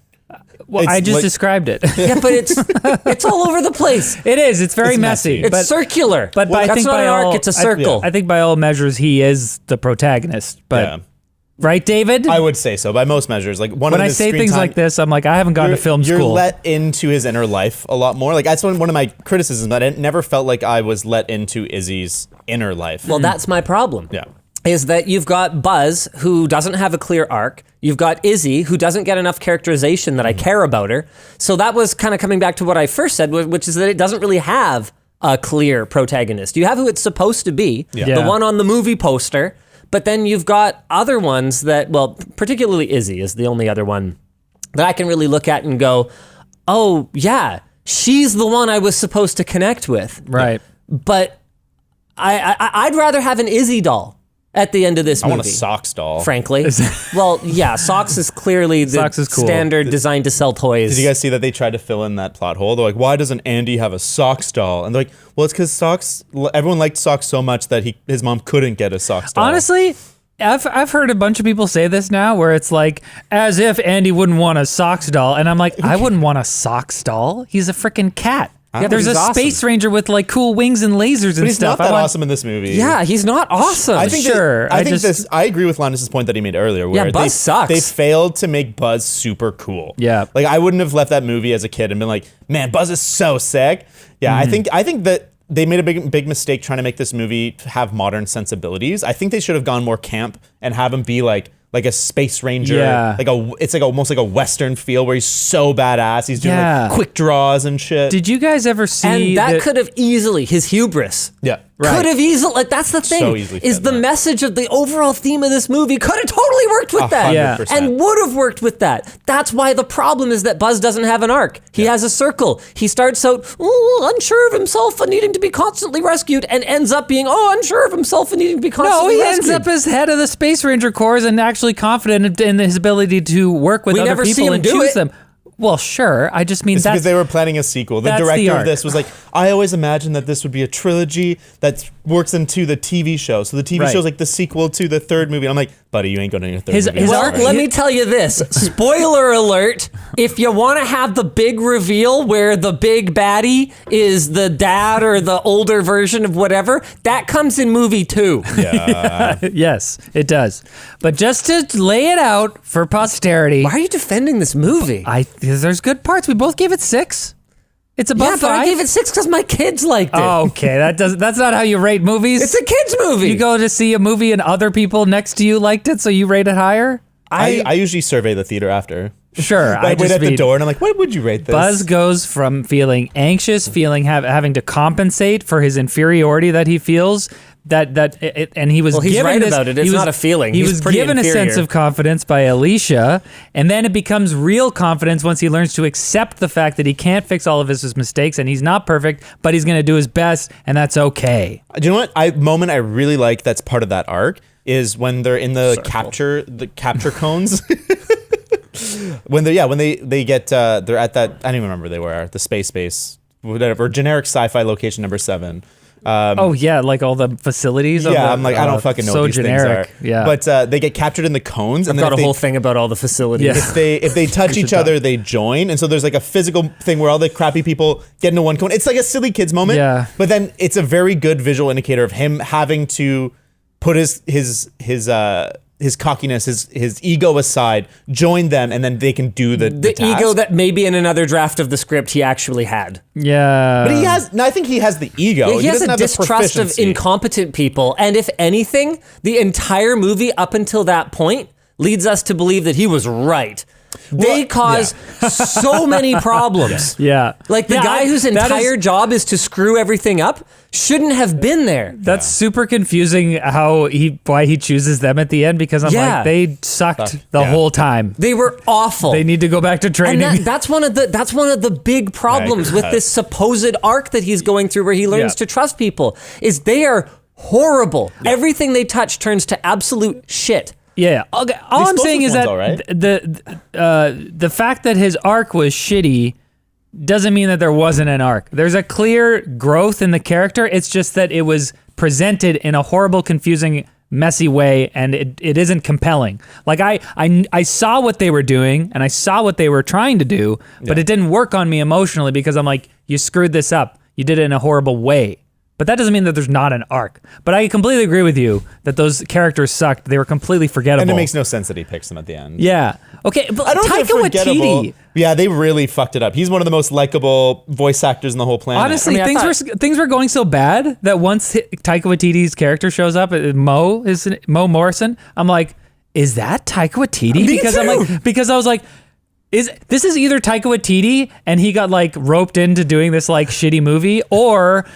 Well, It's I just like- described it. Yeah, but it's all over the place. It is. It's very It's messy. messy. It's circular. But I that's think not by an arc. all- It's a circle. I think by all measures, he is the protagonist. But Yeah. right, David? I would say so by most measures. Like one when of I his say screen things time- like this, I'm like, I haven't gone to film you're school. let into his inner life a lot more. Like that's one of my criticisms. That I never felt like I was let into Izzy's inner life. Well, that's my problem. yeah. Is that you've got Buzz, who doesn't have a clear arc. You've got Izzy, who doesn't get enough characterization that I care about her. So that was kind of coming back to what I first said, which is that it doesn't really have a clear protagonist. You have who it's supposed to be, Yeah. the one on the movie poster, but then you've got other ones that, well, particularly Izzy is the only other one that I can really look at and go, oh, yeah, she's the one I was supposed to connect with. right. But I'd rather have an Izzy doll at the end of this I movie. want a socks doll. Frankly. Well, yeah, Socks is clearly the Socks is cool. standard designed to sell toys. Did you guys see that they tried to fill in that plot hole? They're like, why doesn't Andy have a socks doll? And they're like, well, it's because Socks. Everyone liked Socks so much that his mom couldn't get a socks doll. Honestly, I've heard a bunch of people say this now, where it's like, as if Andy wouldn't want a socks doll. And I'm like, I wouldn't want a socks doll. He's a freaking cat. but There's a he's awesome. space ranger with like cool wings and lasers and but he's stuff. not that I want- awesome in this movie. Yeah, he's not awesome. I think Sure, I I think just- this. I agree with Linus's point that he made earlier. Where Yeah, Buzz sucks. They failed to make Buzz super cool. Yeah. like I wouldn't have left that movie as a kid and been like, man, Buzz is so sick. Yeah, Mm-hmm. I think that they made a big mistake trying to make this movie have modern sensibilities. I think they should have gone more camp and have him be like a space ranger. Yeah. It's like almost like a Western feel where he's so badass. He's doing Yeah. like quick draws and shit. Did you guys ever see and that the- could have easily, his hubris. yeah. Could have easily, like that's the thing, So easily is fit the that. message of the overall theme of this movie could have totally worked with that. 100%. And would have worked with that. That's why the problem is that Buzz doesn't have an arc. He has a circle. He starts out unsure of himself and needing to be constantly rescued, and ends up being unsure of himself and needing to be No, constantly he rescued. ends up as head of the Space Ranger Corps and actually confident in his ability to work with We other never see people him and do choose it. them. Well, sure. I just mean It's that's because they were planning a sequel. The that's the director arc. of this was like, I always imagined that this would be a trilogy that works into the TV show. So the TV Right. show's like the sequel to the third movie. And I'm like, buddy, you ain't going to your third His- movie. his Well, arc- let me tell you this. Spoiler alert. If you want to have the big reveal where the big baddie is the dad or the older version of whatever, that comes in movie 2. yes, it does. But just to lay it out for posterity, Why are you defending this movie? there's good parts. We both gave it 6. It's above Yeah, but 5. I gave it 6 because my kids liked it. Okay, that's not how you rate movies. It's a kids movie. You go to see a movie and other people next to you liked it, so you rate it higher? I usually survey the theater after. Sure. I wait just at the mean, door and I'm like, what would you rate this? Buzz goes from feeling anxious, having to compensate for his inferiority that he feels. And he was Well, he's given right this, about it. It's he was- not a feeling. He He's was pretty given a inferior. sense of confidence by Alicia, and then it becomes real confidence once he learns to accept the fact that he can't fix all of his mistakes and he's not perfect, but he's going to do his best, and that's okay. Do you know what moment I really like that's part of that arc is when they're in the capture cones. when they get they're at that, I don't even remember they were the space base, whatever, generic sci-fi location number 7. Oh yeah, like all the facilities. of Yeah, the- I'm like, I don't fucking know so what these generic. things are. Yeah, But they get captured in the cones, and I've then got a if whole they, thing about all the facilities. Yeah. if they touch each other, they join, and so there's like a physical thing where all the crappy people get into one cone. It's like a silly kids moment. Yeah. But then it's a very good visual indicator of him having to put his cockiness, his ego aside, join them, and then they can do the The task. ego that maybe in another draft of the script he actually had. yeah. But he has. No, I think he has the ego. Yeah, he has doesn't a have the distrust of proficiency. incompetent people. And if anything, the entire movie up until that point leads us to believe that he was right. They cause so many problems. Yeah. Like the guy whose entire job is to screw everything up shouldn't have been there. That's super confusing why he chooses them at the end, because I'm like, they sucked the whole time. They were awful. They need to go back to training. And that's one of the big problems with this supposed arc that he's going through, where he learns to trust people, is they are horrible. Yeah. Everything they touch turns to absolute shit. Yeah. Okay. All I'm saying is that the fact that his arc was shitty doesn't mean that there wasn't an arc. There's a clear growth in the character. It's just that it was presented in a horrible, confusing, messy way, and it isn't compelling. Like I saw what they were doing, and I saw what they were trying to do, but it didn't work on me emotionally, because I'm like, you screwed this up. You did it in a horrible way. But that doesn't mean that there's not an arc. But I completely agree with you that those characters sucked. They were completely forgettable. And it makes no sense that he picks them at the end. Yeah. Okay, but I don't Taika Waititi. Yeah, they really fucked it up. He's one of the most likable voice actors in the whole planet. Honestly, things were going so bad that once Taika Waititi's character shows up, Mo Morrison, I'm like, is that Taika Waititi? Because I was like, this is either Taika Waititi and he got like roped into doing this like shitty movie, or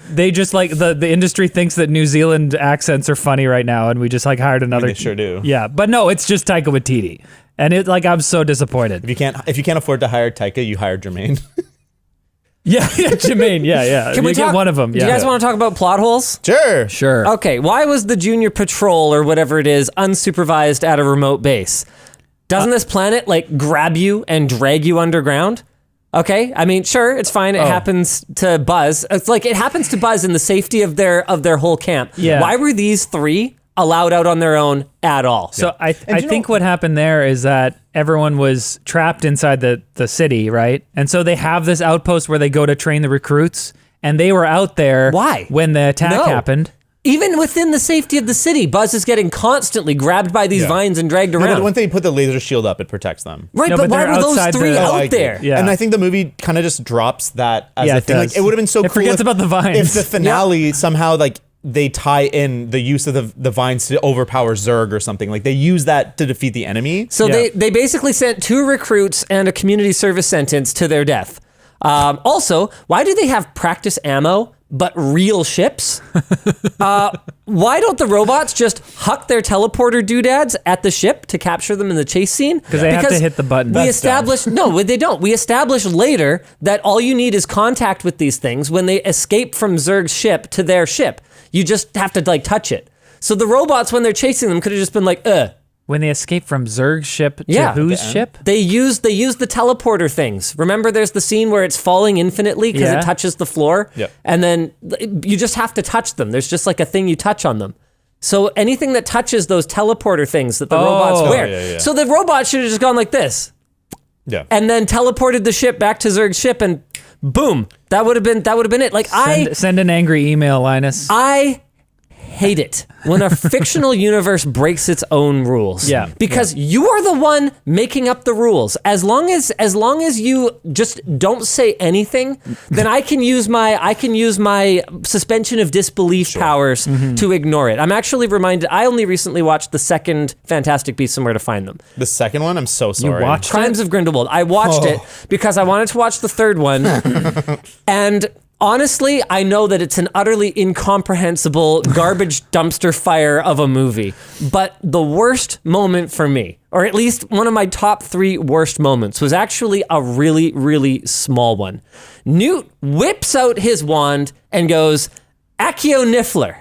they just like the industry thinks that New Zealand accents are funny right now, and we just like hired another. They sure do. Yeah, but no, it's just Taika Waititi, and I'm so disappointed. If you can't afford to hire Taika, you hire Jermaine. yeah, Jermaine. Yeah. Can we get one of them? Do yeah. you guys want to talk about plot holes? Sure. Okay, why was the Junior Patrol or whatever it is unsupervised at a remote base? Doesn't this planet like grab you and drag you underground? Okay, I mean, sure, it's fine. It happens to Buzz. It's like it happens to Buzz in the safety of their whole camp. Yeah. Why were these three allowed out on their own at all? So I think what happened there is that everyone was trapped inside the city, right? And so they have this outpost where they go to train the recruits, and they were out there. Why? When the attack happened. Even within the safety of the city, Buzz is getting constantly grabbed by these vines and dragged around. No, but when they put the laser shield up, it protects them. Right, No, but why were those three out there? Yeah. And I think the movie kind of just drops that as a thing. Like, it would have been so cool. It forgets about the vines. If the finale somehow like they tie in the use of the vines to overpower Zurg or something. Like they use that to defeat the enemy. So they basically sent 2 recruits and a community service sentence to their death. Also, why do they have practice ammo but real ships? Why don't the robots just huck their teleporter doodads at the ship to capture them in the chase scene? Because they have to hit the button. We established no, they don't. We established later that all you need is contact with these things when they escape from Zurg's ship to their ship. You just have to like touch it. So the robots, when they're chasing them, could have just been like, When they escape from Zurg's ship to whose ship? They use the teleporter things. Remember, there's the scene where it's falling infinitely because it touches the floor? Yep. And then you just have to touch them. There's just like a thing you touch on them. So anything that touches those teleporter things that the robots wear. Yeah. So the robot should have just gone like this. Yeah. And then teleported the ship back to Zurg's ship, and boom. That would have been it. Like send an angry email, Linus. I hate it when a fictional universe breaks its own rules. Yeah. Because you are the one making up the rules. As long as you just don't say anything, then I can use my suspension of disbelief powers to ignore it. I'm actually reminded, I only recently watched the second Fantastic Beasts and Where to Find Them. The second one, I'm so sorry. You watched Crimes of Grindelwald. I watched it because I wanted to watch the third one. And honestly, I know that it's an utterly incomprehensible garbage dumpster fire of a movie. But the worst moment for me, or at least one of my top 3 worst moments, was actually a really, really small one. Newt whips out his wand and goes, Accio Niffler.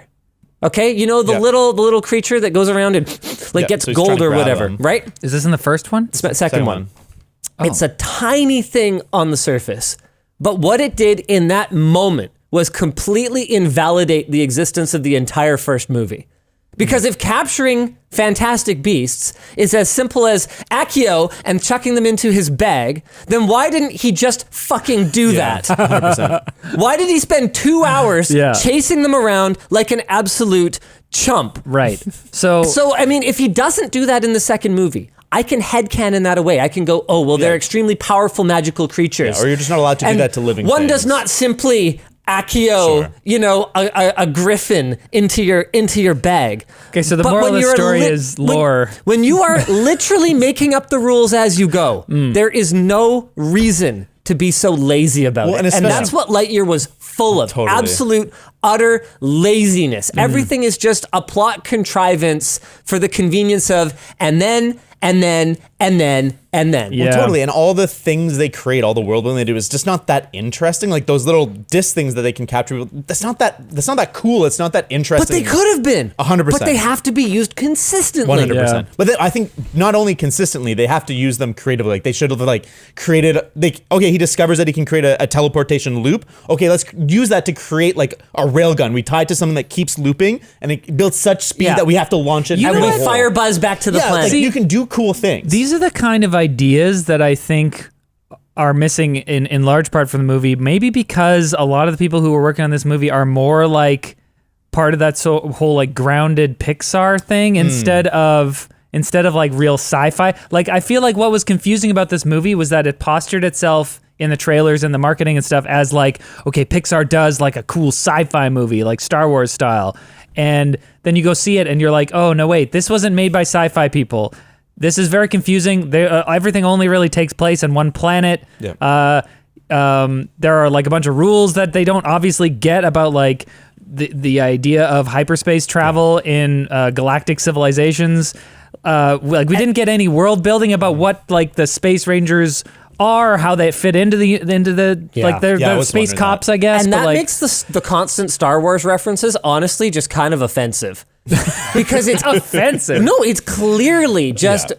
Okay, you know the little creature that goes around and gets so he's gold trying to or grab whatever, him. right? Is this in the first one? Second one. It's a tiny thing on the surface. But what it did in that moment was completely invalidate the existence of the entire first movie. Because if capturing Fantastic Beasts is as simple as Accio and chucking them into his bag, then why didn't he just fucking do that? 100%. Why did he spend 2 hours chasing them around like an absolute chump? Right. So I mean, if he doesn't do that in the second movie, I can headcanon that away. I can go, they're extremely powerful magical creatures. Or you're just not allowed to do that to living One things. does not simply Accio, a griffin into your bag. Okay, so the moral of the story is lore. When you are literally making up the rules as you go, there is no reason to be so lazy about it. And that's what Lightyear was full of. Totally. Absolute, utter laziness. Everything is just a plot contrivance for the convenience of, and then. Yeah. Well, totally. And all the things they create, all the world building they do is just not that interesting. Like those little disc things that they can capture. That's not that cool. It's not that interesting. But they could have been. 100%. But they have to be used consistently. 100%. Yeah. But I think not only consistently, they have to use them creatively. Like they should have created. He discovers that he can create a teleportation loop. Okay, let's use that to create like a railgun. We tie it to something that keeps looping, and it builds such speed that we have to launch it. And we fire Buzz back to the planet. Like, you can do cool things. These are the kind of ideas that I think are missing in large part from the movie, maybe because a lot of the people who were working on this movie are more like part of that whole like grounded Pixar thing instead of like real sci-fi. Like I feel like what was confusing about this movie was that it postured itself in the trailers and the marketing and stuff as like, okay, Pixar does like a cool sci-fi movie, like Star Wars style. And then you go see it and you're like, oh no, wait, this wasn't made by sci-fi people. This is very confusing. Everything only really takes place on one planet. Yeah. There are like a bunch of rules that they don't obviously get about like the idea of hyperspace travel in galactic civilizations. Like we didn't get any world building about what like the space rangers are, how they fit into the like they're space cops, I guess. And but that like, makes the constant Star Wars references honestly just kind of offensive. Because it's offensive. No, it's clearly just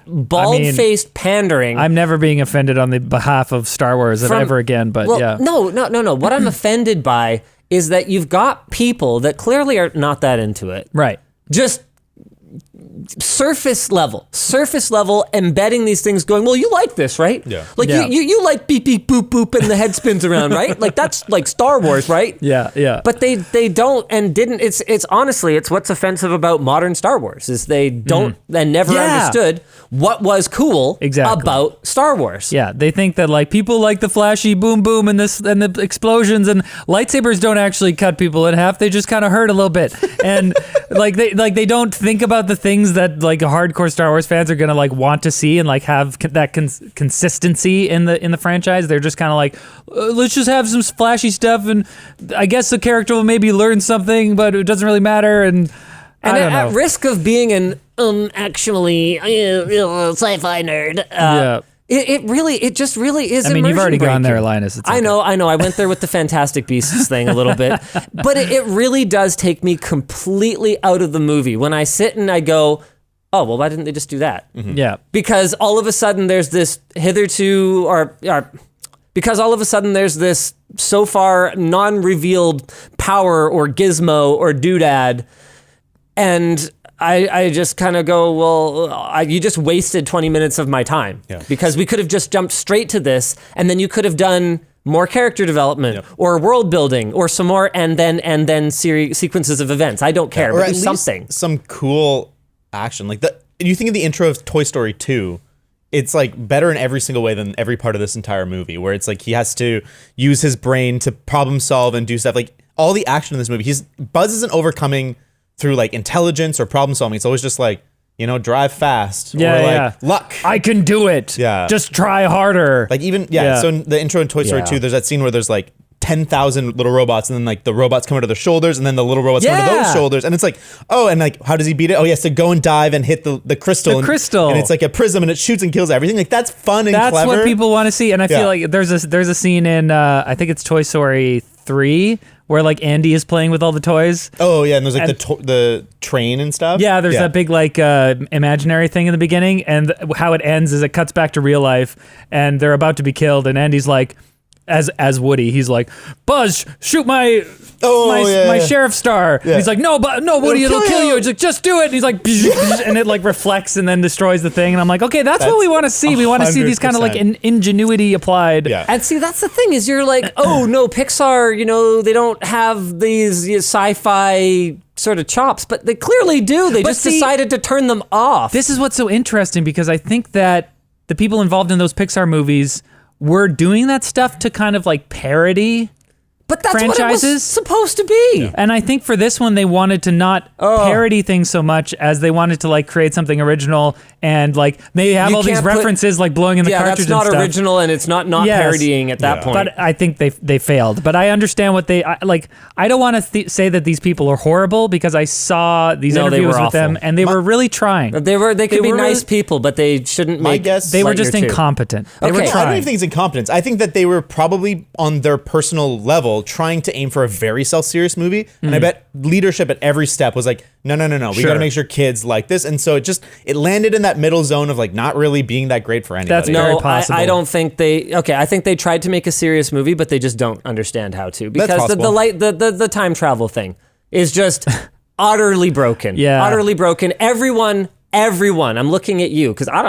bald-faced pandering. I'm never being offended on the behalf of Star Wars ever again, but yeah. No. What I'm offended by is that you've got people that clearly are not that into it. Right. Just surface level embedding these things going, well, you like this, right? Yeah. Like you like beep beep boop boop and the head spins around, right? Like that's like Star Wars, right? Yeah. But they don't and didn't. It's honestly what's offensive about modern Star Wars is they don't and never understood what was cool about Star Wars. Yeah, they think that like people like the flashy boom boom and the explosions and lightsabers don't actually cut people in half. They just kind of hurt a little bit. And they don't think about the things that like hardcore Star Wars fans are gonna like want to see and like have that consistency in the franchise. They're just kind of like, let's just have some flashy stuff, and I guess the character will maybe learn something, but it doesn't really matter. And at risk of being an actually sci-fi nerd, It just really is. I mean, you've already breaking. gone there, Linus. It's I know. I went there with the Fantastic Beasts thing a little bit, but it really does take me completely out of the movie when I sit and I go, oh, well, why didn't they just do that? Mm-hmm. Yeah. Because all of a sudden there's this so far non-revealed power or gizmo or doodad, and I just kind of go, well, you just wasted 20 minutes of my time because we could have just jumped straight to this, and then you could have done more character development or world building or some more, and then sequences of events. I don't care, but do something. Some cool action. Like you think of the intro of Toy Story 2, it's like better in every single way than every part of this entire movie, where it's like he has to use his brain to problem solve and do stuff. Like all the action in this movie, Buzz isn't overcoming through like intelligence or problem solving. It's always just like, drive fast or like luck. I can do it. Yeah. Just try harder. Like even, so in the intro in Toy Story 2, there's that scene where there's like 10,000 little robots, and then like the robots come to their shoulders, and then the little robots come to those shoulders, and it's like, oh, and like how does he beat it? Oh, he has to go and dive and hit the crystal. And it's like a prism, and it shoots and kills everything. Like that's fun and clever. That's what people want to see, and I feel like there's a scene in I think it's Toy Story 3 where like Andy is playing with all the toys. Oh yeah, and there's like the train and stuff. Yeah, there's that big like imaginary thing in the beginning, and how it ends is it cuts back to real life, and they're about to be killed, and Andy's like, as Woody, he's like, Buzz, shoot my sheriff star. Yeah. He's like, no, Woody, it'll kill you. He's like, just do it. And he's like, and it like reflects and then destroys the thing. And I'm like, okay, that's what we want to see. We want to see these kind of like ingenuity applied. Yeah. And see, that's the thing is you're like, oh no, Pixar, they don't have these sci-fi sort of chops, but they clearly do. They just decided to turn them off. This is what's so interesting, because I think that the people involved in those Pixar movies were doing that stuff to kind of like parody But that's franchises. what it was supposed to be. And I think for this one, they wanted to not parody things so much as they wanted to like create something original and like they have all these references like blowing in the cartridge and stuff. That's not original and it's not parodying at that point. But I think they failed. But I understand what they like. I don't want to say that these people are horrible because I saw these interviews with them and they were really trying. They could be nice people, but they shouldn't make. They were just incompetent. They were trying. I don't even think it's incompetence. I think that they were probably on their personal level trying to aim for a very self-serious movie, and I bet leadership at every step was like, no, we got to make sure kids like this, and so it landed in that middle zone of like not really being that great for anybody. That's very possible. I don't think I think they tried to make a serious movie, but they just don't understand how to because the time travel thing is just utterly broken. Yeah, utterly broken. Everyone, I'm looking at you because I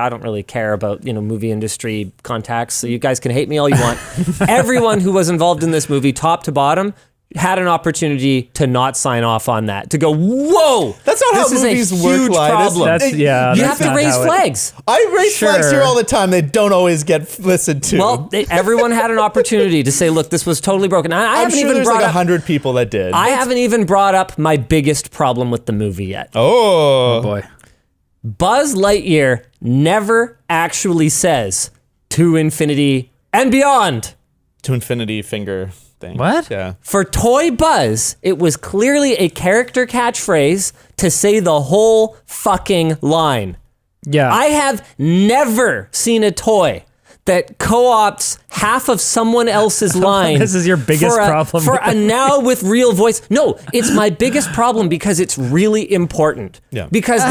don't really care about movie industry contacts. So you guys can hate me all you want. Everyone who was involved in this movie, top to bottom, had an opportunity to not sign off on that. To go, whoa, that's not how movies work. Problem. You have to raise flags. I raise flags here all the time. They don't always get listened to. Well, everyone had an opportunity to say, look, this was totally broken. I'm sure there's like 100 people that did. I haven't even brought up my biggest problem with the movie yet. Oh boy. Buzz Lightyear never actually says to infinity and beyond. To infinity finger thing. What? Yeah. For Toy Buzz, it was clearly a character catchphrase to say the whole fucking line. Yeah. I have never seen a toy that co-opts half of someone else's line. This is your biggest problem. For a now with real voice. No, it's my biggest problem because it's really important. Yeah. Because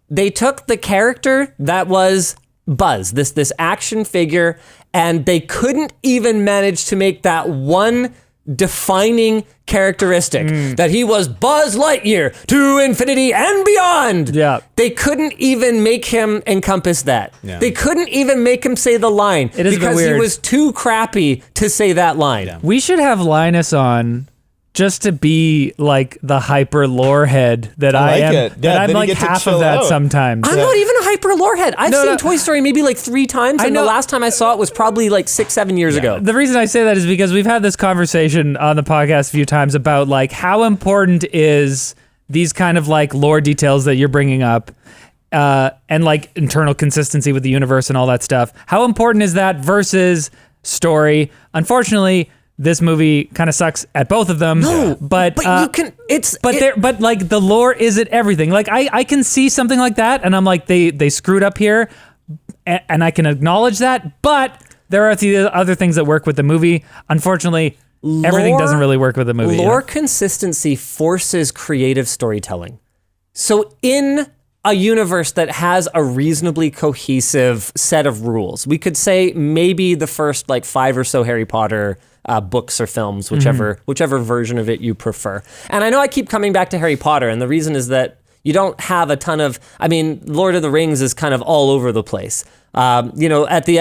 they took the character that was Buzz, this action figure, and they couldn't even manage to make that one defining characteristic that he was Buzz Lightyear to infinity and beyond. Yeah. They couldn't even make him encompass that. Yeah. They couldn't even make him say the line because he was too crappy to say that line. Yeah. We should have Linus on just to be like the hyper lore head that I am. Yeah, that I'm like half of that sometimes. I'm not even a hyper lore head. I've seen Toy Story maybe like 3 times, and the last time I saw it was probably like 6-7 years ago. The reason I say that is because we've had this conversation on the podcast a few times about like how important is these kind of like lore details that you're bringing up, and like internal consistency with the universe and all that stuff. How important is that versus story? Unfortunately, this movie kind of sucks at both of them. No, but you can. But like the lore isn't everything. Like I can see something like that, and I'm like they screwed up here, and I can acknowledge that. But there are the other things that work with the movie. Unfortunately, everything doesn't really work with the movie. Lore consistency forces creative storytelling. So in a universe that has a reasonably cohesive set of rules, we could say maybe the first like 5 or so Harry Potter books or films, whichever version of it you prefer. And I know I keep coming back to Harry Potter, and the reason is that you don't have a ton of, Lord of the Rings is kind of all over the place. Honestly,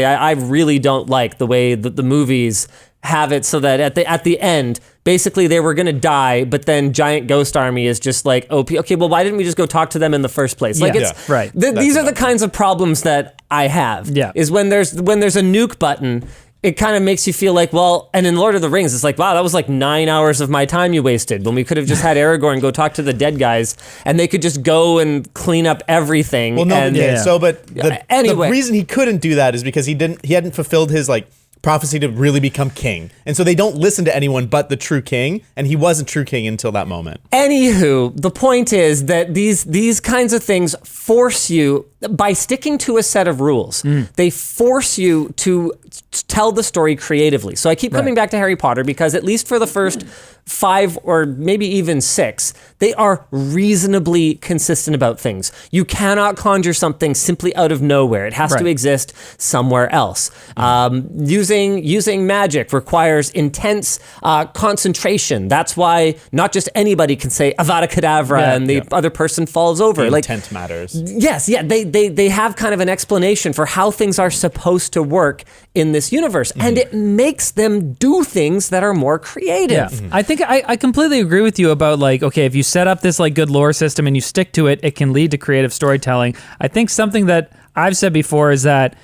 I really don't like the way that the movies have it so that at the end, basically they were going to die, but then Giant Ghost Army is just like, okay, well, why didn't we just go talk to them in the first place? Like right. These are the kinds of problems that I have. Yeah. Is when there's a nuke button, it kind of makes you feel like, well, and in Lord of the Rings, it's like, wow, that was like 9 hours of my time you wasted when we could have just had Aragorn go talk to the dead guys and they could just go and clean up everything. Well, no, anyway. The reason he couldn't do that is because he hadn't fulfilled his like prophecy to really become king. And so they don't listen to anyone but the true king, and he wasn't true king until that moment. Anywho, the point is that these kinds of things force you, by sticking to a set of rules, they force you to tell the story creatively. So I keep coming back to Harry Potter because at least for the first 5 or maybe even 6, they are reasonably consistent about things. You cannot conjure something simply out of nowhere. It has to exist somewhere else. Using magic requires intense concentration. That's why not just anybody can say Avada Kedavra and the other person falls over. The intent matters. Yes, they have kind of an explanation for how things are supposed to work in this universe, and it makes them do things that are more creative. Yeah. I think I completely agree with you about like, okay, if you set up this like good lore system and you stick to it, it can lead to creative storytelling. I think something that I've said before is that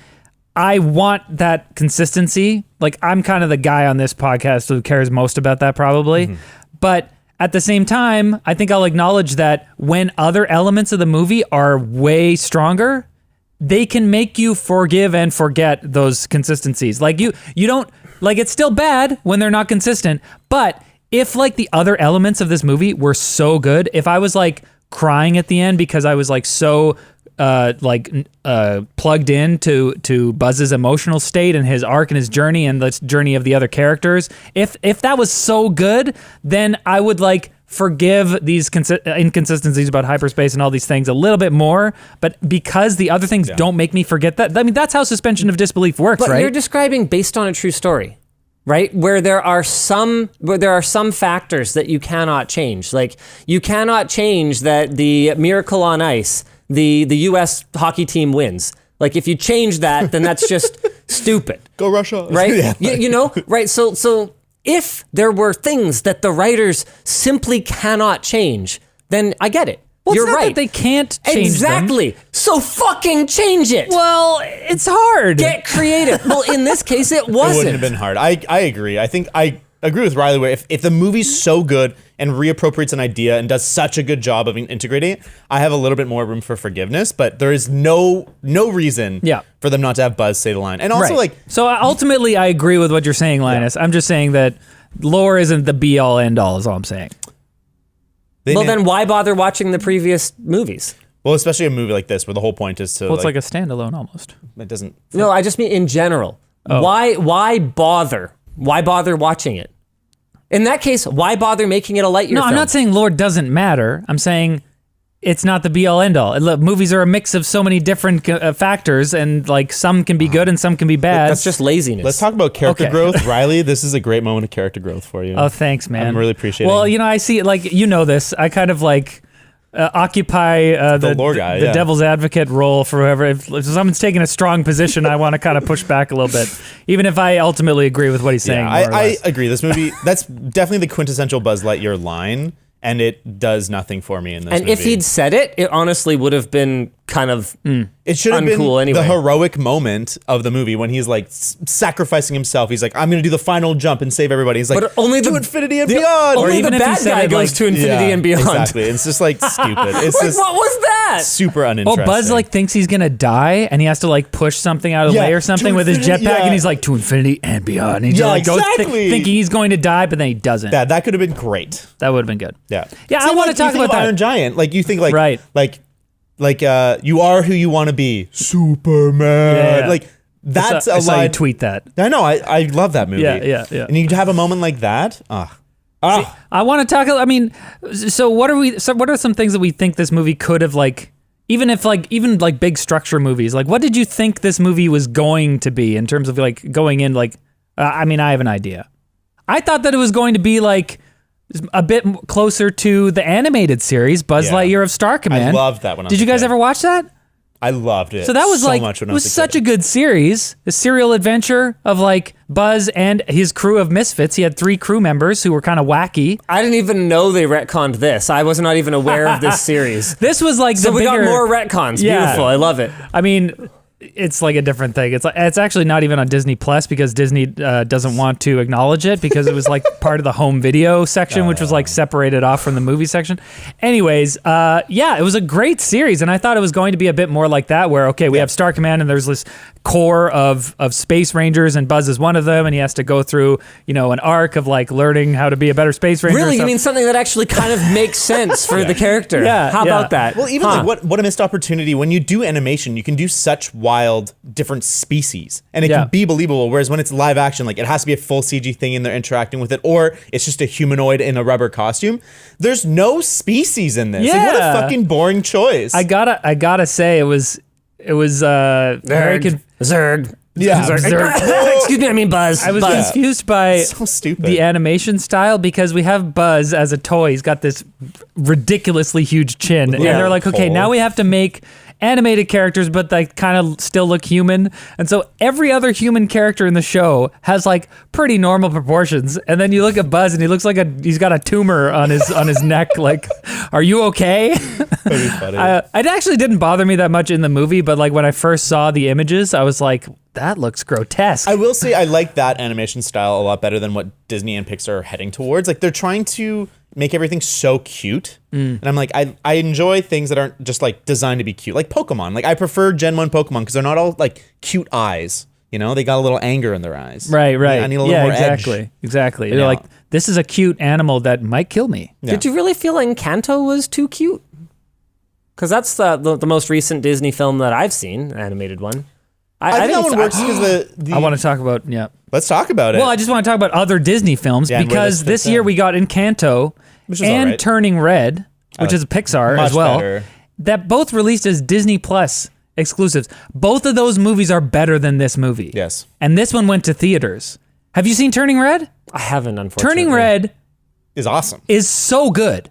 I want that consistency. Like, I'm kind of the guy on this podcast who cares most about that probably. But at the same time, I think I'll acknowledge that when other elements of the movie are way stronger, they can make you forgive and forget those consistencies. Like you don't, like, it's still bad when they're not consistent, but if like the other elements of this movie were so good, if I was like crying at the end because I was like so plugged in to Buzz's emotional state and his arc and his journey and the journey of the other characters, if that was so good, then I would like forgive these inconsistencies about hyperspace and all these things a little bit more. But because the other things don't make me forget that, I mean, that's how suspension of disbelief works, but right? You're describing based on a true story, right? Where there are some factors that you cannot change. Like, you cannot change that the Miracle on Ice, the U.S. hockey team wins. Like, if you change that, then that's just stupid. Go Russia. Right? Yeah. You know, right? So if there were things that the writers simply cannot change, then I get it. Well, You're it's not right. that they can't change exactly. them. So fucking change it. Well, it's hard. Get creative. Well, in this case, it wasn't. It wouldn't have been hard. I agree. I think I agree with Riley where if the movie's so good and reappropriates an idea and does such a good job of integrating it, I have a little bit more room for forgiveness, but there is no reason for them not to have Buzz say the line. And also so ultimately I agree with what you're saying, Linus. I'm just saying that lore isn't the be all end all is all I'm saying. Then why bother watching the previous movies? Well, especially a movie like this where the whole point is to it's like a standalone almost. It doesn't. No, I just mean in general. Oh. Why bother? Why bother watching it? In that case, why bother making it a Lightyear film? I'm not saying lore doesn't matter. I'm saying it's not the be all end all. Look, movies are a mix of so many different factors, and like some can be good and some can be bad. That's just laziness. Let's talk about character growth. Riley, this is a great moment of character growth for you. Oh, thanks, man. I'm really appreciating it. Well, you know, I see it like, you know this. I kind of like occupy the lore guy, the devil's advocate role for whoever. If someone's taking a strong position, I want to kind of push back a little bit, even if I ultimately agree with what he's saying. I agree. This movie, that's definitely the quintessential Buzz Lightyear line, and it does nothing for me in this movie. And if he'd said it, it honestly would have been kind of it should have been anyway. the heroic moment of the movie when he's like sacrificing himself. He's like, I'm going to do the final jump and save everybody. He's like, but only to infinity and beyond. Only even the if he bad said guy it, goes like- to infinity and beyond. Exactly. It's just like stupid. It's Like, just what was that? super Oh, uninteresting. Buzz like thinks he's gonna die, and he has to like push something out of the way or something to with his infinity, jetpack, yeah. and he's like, to infinity and beyond. And he Yeah, just like goes exactly. thinking he's going to die, but then he doesn't. that could have been great. That would have been good. Yeah. Yeah, I Same wanna like talk you think about of that. Iron Giant. Like you think like Right. like you are who you want to be. Superman. Yeah. Like that's I a saw you line. tweet that. I know. I love that movie. Yeah. And you have a moment like that. I want to talk. I mean, so what are some things that we think this movie could have like, even big structure movies? Like, what did you think this movie was going to be in terms of like going in? Like, I mean, I have an idea. I thought that it was going to be like a bit closer to the animated series, Buzz Lightyear of Star Command. I loved that one. Did you guys ever watch that? I loved it. So that was like, much when it I was a such kid. a good series, a serial adventure of like Buzz and his crew of misfits. He had 3 crew members who were kind of wacky. I didn't even know they retconned this. I was not even aware of this series. This was like So the we bigger, got more retcons. Yeah. Beautiful. I love it. I mean, it's like a different thing. It's actually not even on Disney Plus because Disney doesn't want to acknowledge it because it was like part of the home video section, which was like separated off from the movie section. Anyways, it was a great series, and I thought it was going to be a bit more like that, where we have Star Command, and there's this core of Space Rangers, and Buzz is one of them, and he has to go through an arc of like learning how to be a better Space Ranger. Really? So- You mean something that actually kind of makes sense for the character? Yeah, How yeah. about that? Well, even like what a missed opportunity. When you do animation, you can do such wild different species, and it can be believable. Whereas when it's live action, like it has to be a full CG thing, and they're interacting with it, or it's just a humanoid in a rubber costume. There's no species in this. Like, what a fucking boring choice. I gotta say, it was very Zerg. Yeah. Zerg. Excuse me, I mean Buzz. I was Buzz. confused by so stupid. the animation style because we have Buzz as a toy. He's got this ridiculously huge chin. And they're like, okay, hole. now we have to make animated characters, but they kind of still look human. And so every other human character in the show has like pretty normal proportions. And then you look at Buzz and he looks like he's got a tumor on his neck. Like, are you okay? That'd be funny. It actually didn't bother me that much in the movie, but like when I first saw the images, I was like, that looks grotesque. I will say I like that animation style a lot better than what Disney and Pixar are heading towards. Like they're trying to make everything so cute. And I'm like, I enjoy things that aren't just like designed to be cute. Like Pokemon. Like I prefer Gen 1 Pokemon because they're not all like cute eyes. You know, they got a little anger in their eyes. Right. I need a little more exactly. edge. Exactly. Yeah. They're like, this is a cute animal that might kill me. Yeah. Did you really feel Encanto was too cute? Because that's the most recent Disney film that I've seen, an animated one. I think that one works because I want to talk about, Let's talk about it. Well, I just want to talk about other Disney films Yeah, and where because this fits this year in. we got Encanto Which is and alright. Turning Red, which is a Pixar Much as well, better. that both released as Disney Plus exclusives. Both of those movies are better than this movie. Yes. And this one went to theaters. Have you seen Turning Red? I haven't, unfortunately. Turning Red Is awesome. is so good.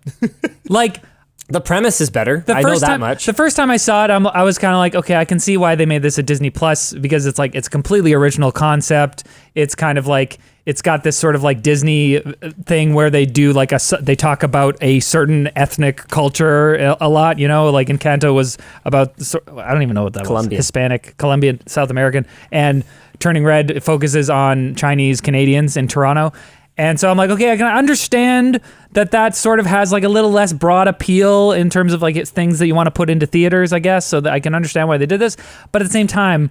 Like, The premise is better. the I know first that time, much. The first time I saw it, I was kind of like, okay, I can see why they made this a Disney Plus because it's like it's a completely original concept. It's kind of like it's got this sort of like Disney thing where they do like they talk about a certain ethnic culture a lot. You know, like Encanto was about I don't even know what that Colombian. was. Hispanic, Colombian, South American, and Turning Red focuses on Chinese Canadians in Toronto. And so I'm like, okay, I can understand that sort of has like a little less broad appeal in terms of like it's things that you want to put into theaters, I guess, so that I can understand why they did this. But at the same time,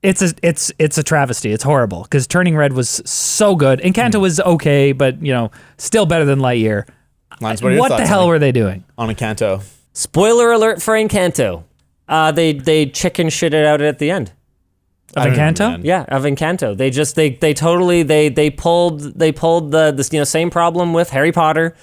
it's a travesty. It's horrible because Turning Red was so good. Encanto was okay, but still better than Lightyear. Lance, what are your What the thoughts hell were they doing? on Encanto? Spoiler alert for Encanto. They chicken shitted out at the end. Of I don't know, Encanto? man. Yeah, of Encanto. They pulled the same problem with Harry Potter.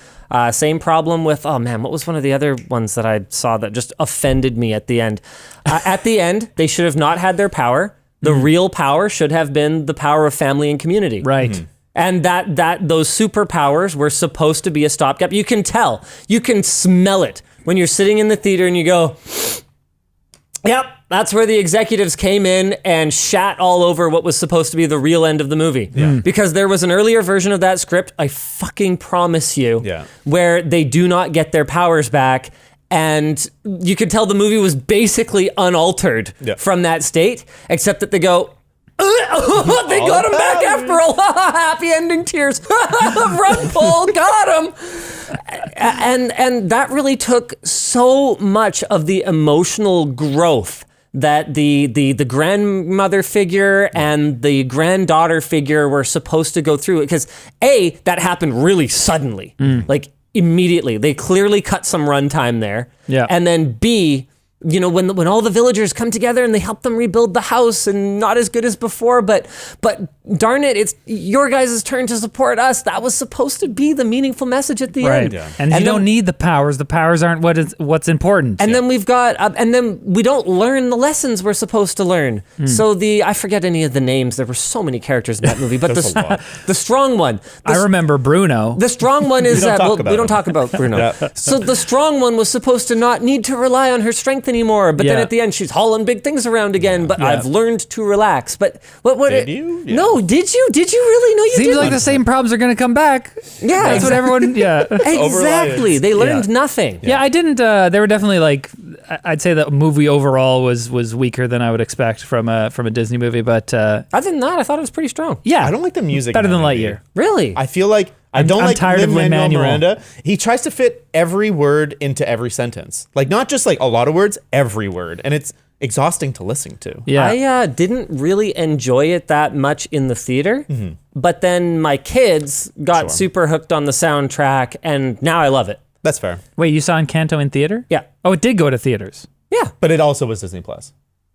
Same problem with, oh man, what was one of the other ones that I saw that just offended me at the end? At the end, they should have not had their power. The real power should have been the power of family and community. Right. And that those superpowers were supposed to be a stopgap. You can tell. You can smell it when you're sitting in the theater and you go, yep, that's where the executives came in and shat all over what was supposed to be the real end of the movie. Because there was an earlier version of that script, I fucking promise you, where they do not get their powers back. And you could tell the movie was basically unaltered from that state, except that they go, they got him back after all. Happy ending tears. Run, Paul, got him. And that really took so much of the emotional growth that the grandmother figure and the granddaughter figure were supposed to go through. Because A, that happened really suddenly, like immediately. They clearly cut some runtime there. Yeah. And then B, when all the villagers come together and they help them rebuild the house and not as good as before, but darn it, it's your guys' turn to support us. That was supposed to be the meaningful message at the end. Yeah. And you don't need the powers. The powers aren't what's important. And then we've got, and then we don't learn the lessons we're supposed to learn. So I forget any of the names. There were so many characters in that movie, but the strong one. I remember Bruno. The strong one is don't talk about we don't him. talk about Bruno. So the strong one was supposed to not need to rely on her strength anymore, but then Yeah. at the end she's hauling big things around again. But I've learned to relax. But what Did you? Yeah. No, did you? Did you really? No, you Seems didn't. like the same problems are going to come back. Yeah, That's what everyone, exactly. Over-reliance. They learned nothing. Yeah, I didn't. They were definitely like. I'd say the movie overall was weaker than I would expect from a Disney movie, but Other than that, I thought it was pretty strong. yeah, I don't like the music. better in than that movie. Lightyear. Really? I feel like I don't I'm like tired of Lin-Manuel Lin-Manuel. Miranda. He tries to fit every word into every sentence, like not just like a lot of words, every word, and it's exhausting to listen to. Yeah, I didn't really enjoy it that much in the theater, but then my kids got super hooked on the soundtrack, and now I love it. That's fair, Wait, you saw Encanto in theater? Yeah. Oh, it did go to theaters. Yeah. but it also was Disney Plus.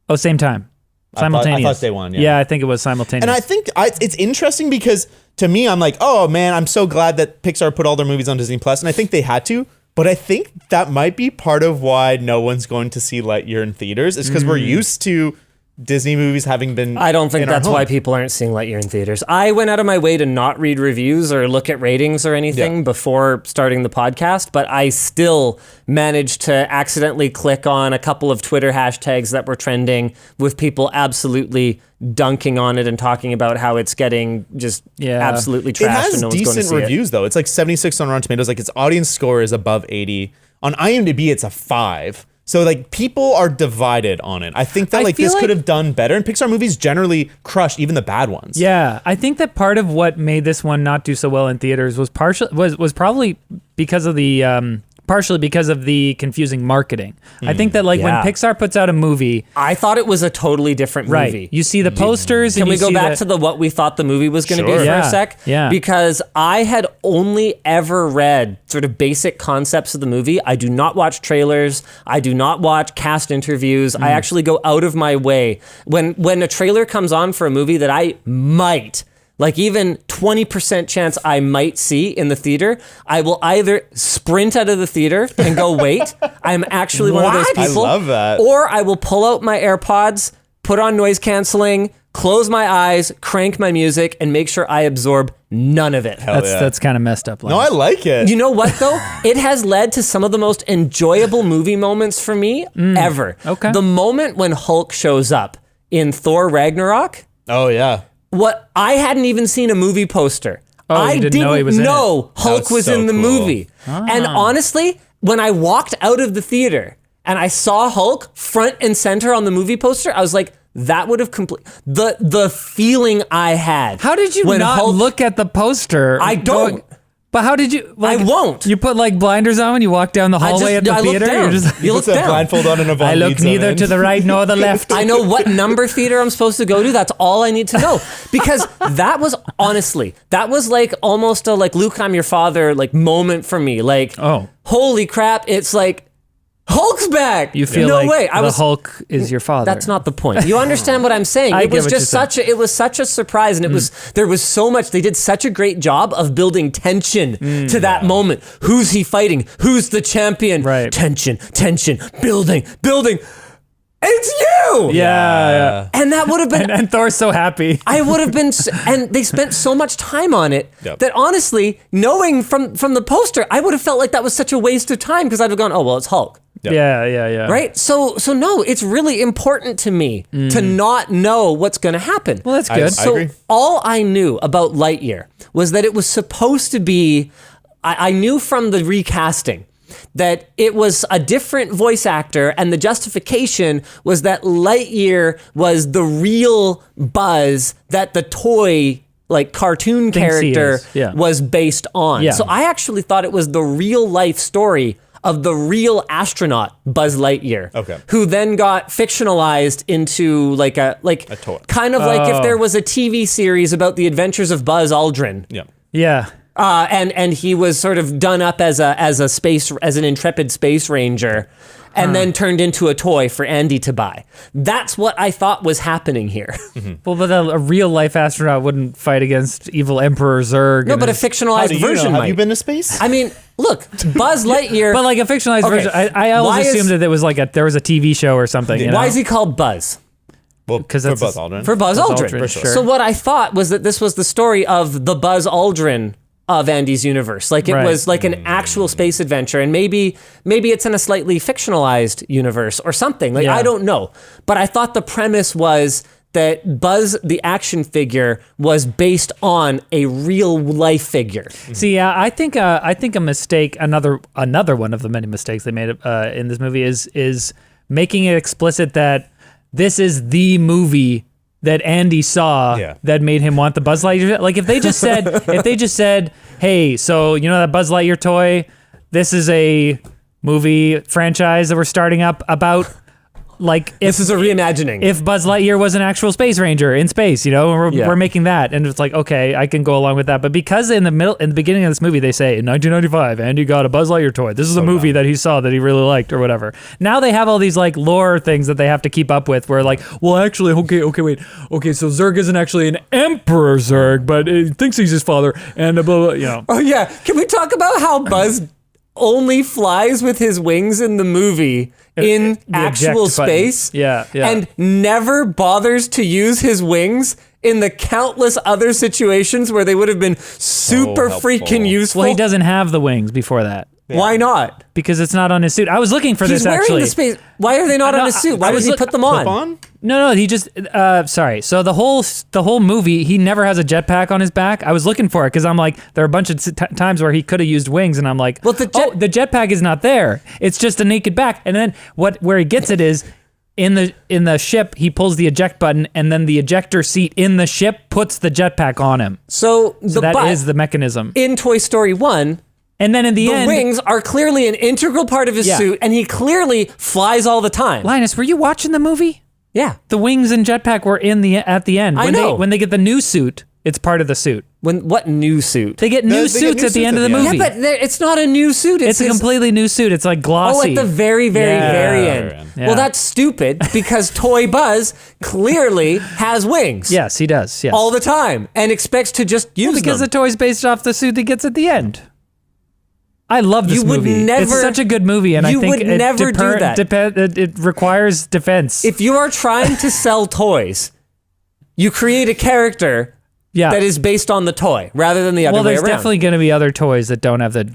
Oh, same time, simultaneous. I thought day one. Yeah, I think it was simultaneous. And I think it's interesting because to me, I'm like, oh man, I'm so glad that Pixar put all their movies on Disney Plus, and I think they had to. But I think that might be part of why no one's going to see Lightyear in theaters is because we're used to Disney movies having been. I don't think in our that's home. why people aren't seeing Lightyear in theaters. I went out of my way to not read reviews or look at ratings or anything before starting the podcast, but I still managed to accidentally click on a couple of Twitter hashtags that were trending with people absolutely dunking on it and talking about how it's getting just absolutely trashed. It has and no one's going to decent see reviews though. It's like 76 on Rotten Tomatoes. Like its audience score is above 80. On IMDb, it's a 5. So like people are divided on it. I think that like this could have done better, and Pixar movies generally crush even the bad ones. Yeah, I think that part of what made this one not do so well in theaters was probably because of the partially because of the confusing marketing. I think that like when Pixar puts out a movie, I thought it was a totally different movie. You see the posters. Can we go back to the what we thought the movie was going to be for a sec? Yeah. Because I had only ever read sort of basic concepts of the movie. I do not watch trailers. I do not watch cast interviews. I actually go out of my way. When a trailer comes on for a movie that I might, like even 20% chance I might see in the theater, I will either sprint out of the theater and go wait. I'm actually one of those people. I love that. Or I will pull out my AirPods, put on noise canceling, close my eyes, crank my music, and make sure I absorb none of it. That's kind of messed up. No, I like it. You know what though? It has led to some of the most enjoyable movie moments for me ever. Okay. The moment when Hulk shows up in Thor Ragnarok. Oh yeah. What I hadn't even seen a movie poster. I didn't know he was in it. Hulk was in the movie. And honestly, when I walked out of the theater and I saw Hulk front and center on the movie poster, I was like, that would have the feeling I had. How did you when not Hulk, look at the poster? I don't. But how did you? Like, I won't. You put like blinders on when you walk down the hallway at the I look theater. down. You're just You look Puts that down. blindfold on and a I look leads them neither in. to the right nor the left. I know what number theater I'm supposed to go to. That's all I need to know. Because that was like almost a like Luke, I'm your father like moment for me. Like, holy crap, it's like Hulk's back. You feel no like way. Hulk is your father. That's not the point. You understand what I'm saying? I It was get what just it was such a surprise, and there was so much. They did such a great job of building tension to that moment. Who's he fighting? Who's the champion? Right. Tension, building. It's you. Yeah. And that would have been. And Thor's so happy. I would have been, and they spent so much time on it that honestly, knowing from the poster, I would have felt like that was such a waste of time because I'd have gone, oh well, it's Hulk. Yeah. Right? So no, it's really important to me to not know what's going to happen. Well, that's good. So I agree. all I knew about Lightyear was that it was supposed to be, I knew from the recasting that it was a different voice actor, and the justification was that Lightyear was the real Buzz that the toy like cartoon Thinks he character is. Yeah. was based on. Yeah. So I actually thought it was the real life story of the real astronaut Buzz Lightyear, who then got fictionalized into like a toy. kind of like if there was a TV series about the adventures of Buzz Aldrin. Yeah. And he was sort of done up as an intrepid space ranger, and then turned into a toy for Andy to buy. That's what I thought was happening here. Well, but a real life astronaut wouldn't fight against evil Emperor Zurg. No, but a fictionalized version might. Have you been to space? I mean, look, Buzz Lightyear. But like a fictionalized version, I always assumed that it was like there was a TV show or something. You know? Why is he called Buzz? Well, because for that's Buzz Aldrin. For Buzz Aldrin. For sure. So what I thought was that this was the story of the Buzz Aldrin of Andy's universe. Like it was like an actual space adventure, and maybe it's in a slightly fictionalized universe or something. Like I don't know. But I thought the premise was that Buzz, the action figure, was based on a real life figure. See, I think a mistake, another one of the many mistakes they made in this movie is making it explicit that this is the movie that Andy saw that made him want the Buzz Lightyear. Like if they just said, hey, so you know that Buzz Lightyear toy? This is a movie franchise that we're starting up about. Like if, this is a reimagining. If Buzz Lightyear was an actual space ranger in space, you know, we're making that, and it's like, okay, I can go along with that. But because in the beginning of this movie they say in 1995 Andy got a Buzz Lightyear toy. This is a movie that he saw that he really liked or whatever. Now they have all these like lore things that they have to keep up with. Where like, well, actually, wait, so Zurg isn't actually an Emperor Zurg, but he thinks he's his father, and blah blah. You know. Oh yeah, can we talk about how Buzz only flies with his wings in the movie in The actual eject button. space. Yeah. And never bothers to use his wings in the countless other situations where they would have been super helpful. freaking useful. Well, he doesn't have the wings before that Why not? because it's not on his suit. I was looking for He's this wearing actually. the space. Why are they not No, on his suit? Why I does was he look- put them Clip on? on? No, he just sorry. So the whole movie, he never has a jetpack on his back. I was looking for it because I'm like, there are a bunch of times where he could have used wings, and I'm like, Well, the jetpack is not there. It's just a naked back. And then where he gets it is in the ship. He pulls the eject button, and then the ejector seat in the ship puts the jetpack on him. So That is the mechanism. in Toy Story 1, And then in the the end, wings are clearly an integral part of his Yeah. suit, and he clearly flies all the time. Linus, were you watching the movie? Yeah. The wings and jetpack were at the end. I know. When they get the new suit, it's part of the suit. What new suit? They get new suits at the end of the movie. Yeah, but it's not a new suit. It's a his- completely new suit. It's like glossy. Oh, at the very, very, Yeah. very Very end. end. Well, Yeah. that's stupid because Toy Buzz clearly has wings. Yes, he does. Yes. All the time and expects to just use because them. the toy's based off the suit he gets at the end. I love this You would movie. never- It's such a good movie, and I you think would it never do that. It requires defense. If you are trying to sell toys, you create a character yeah. that is based on the toy rather than the other well, way there's around. definitely going to be other toys that don't have the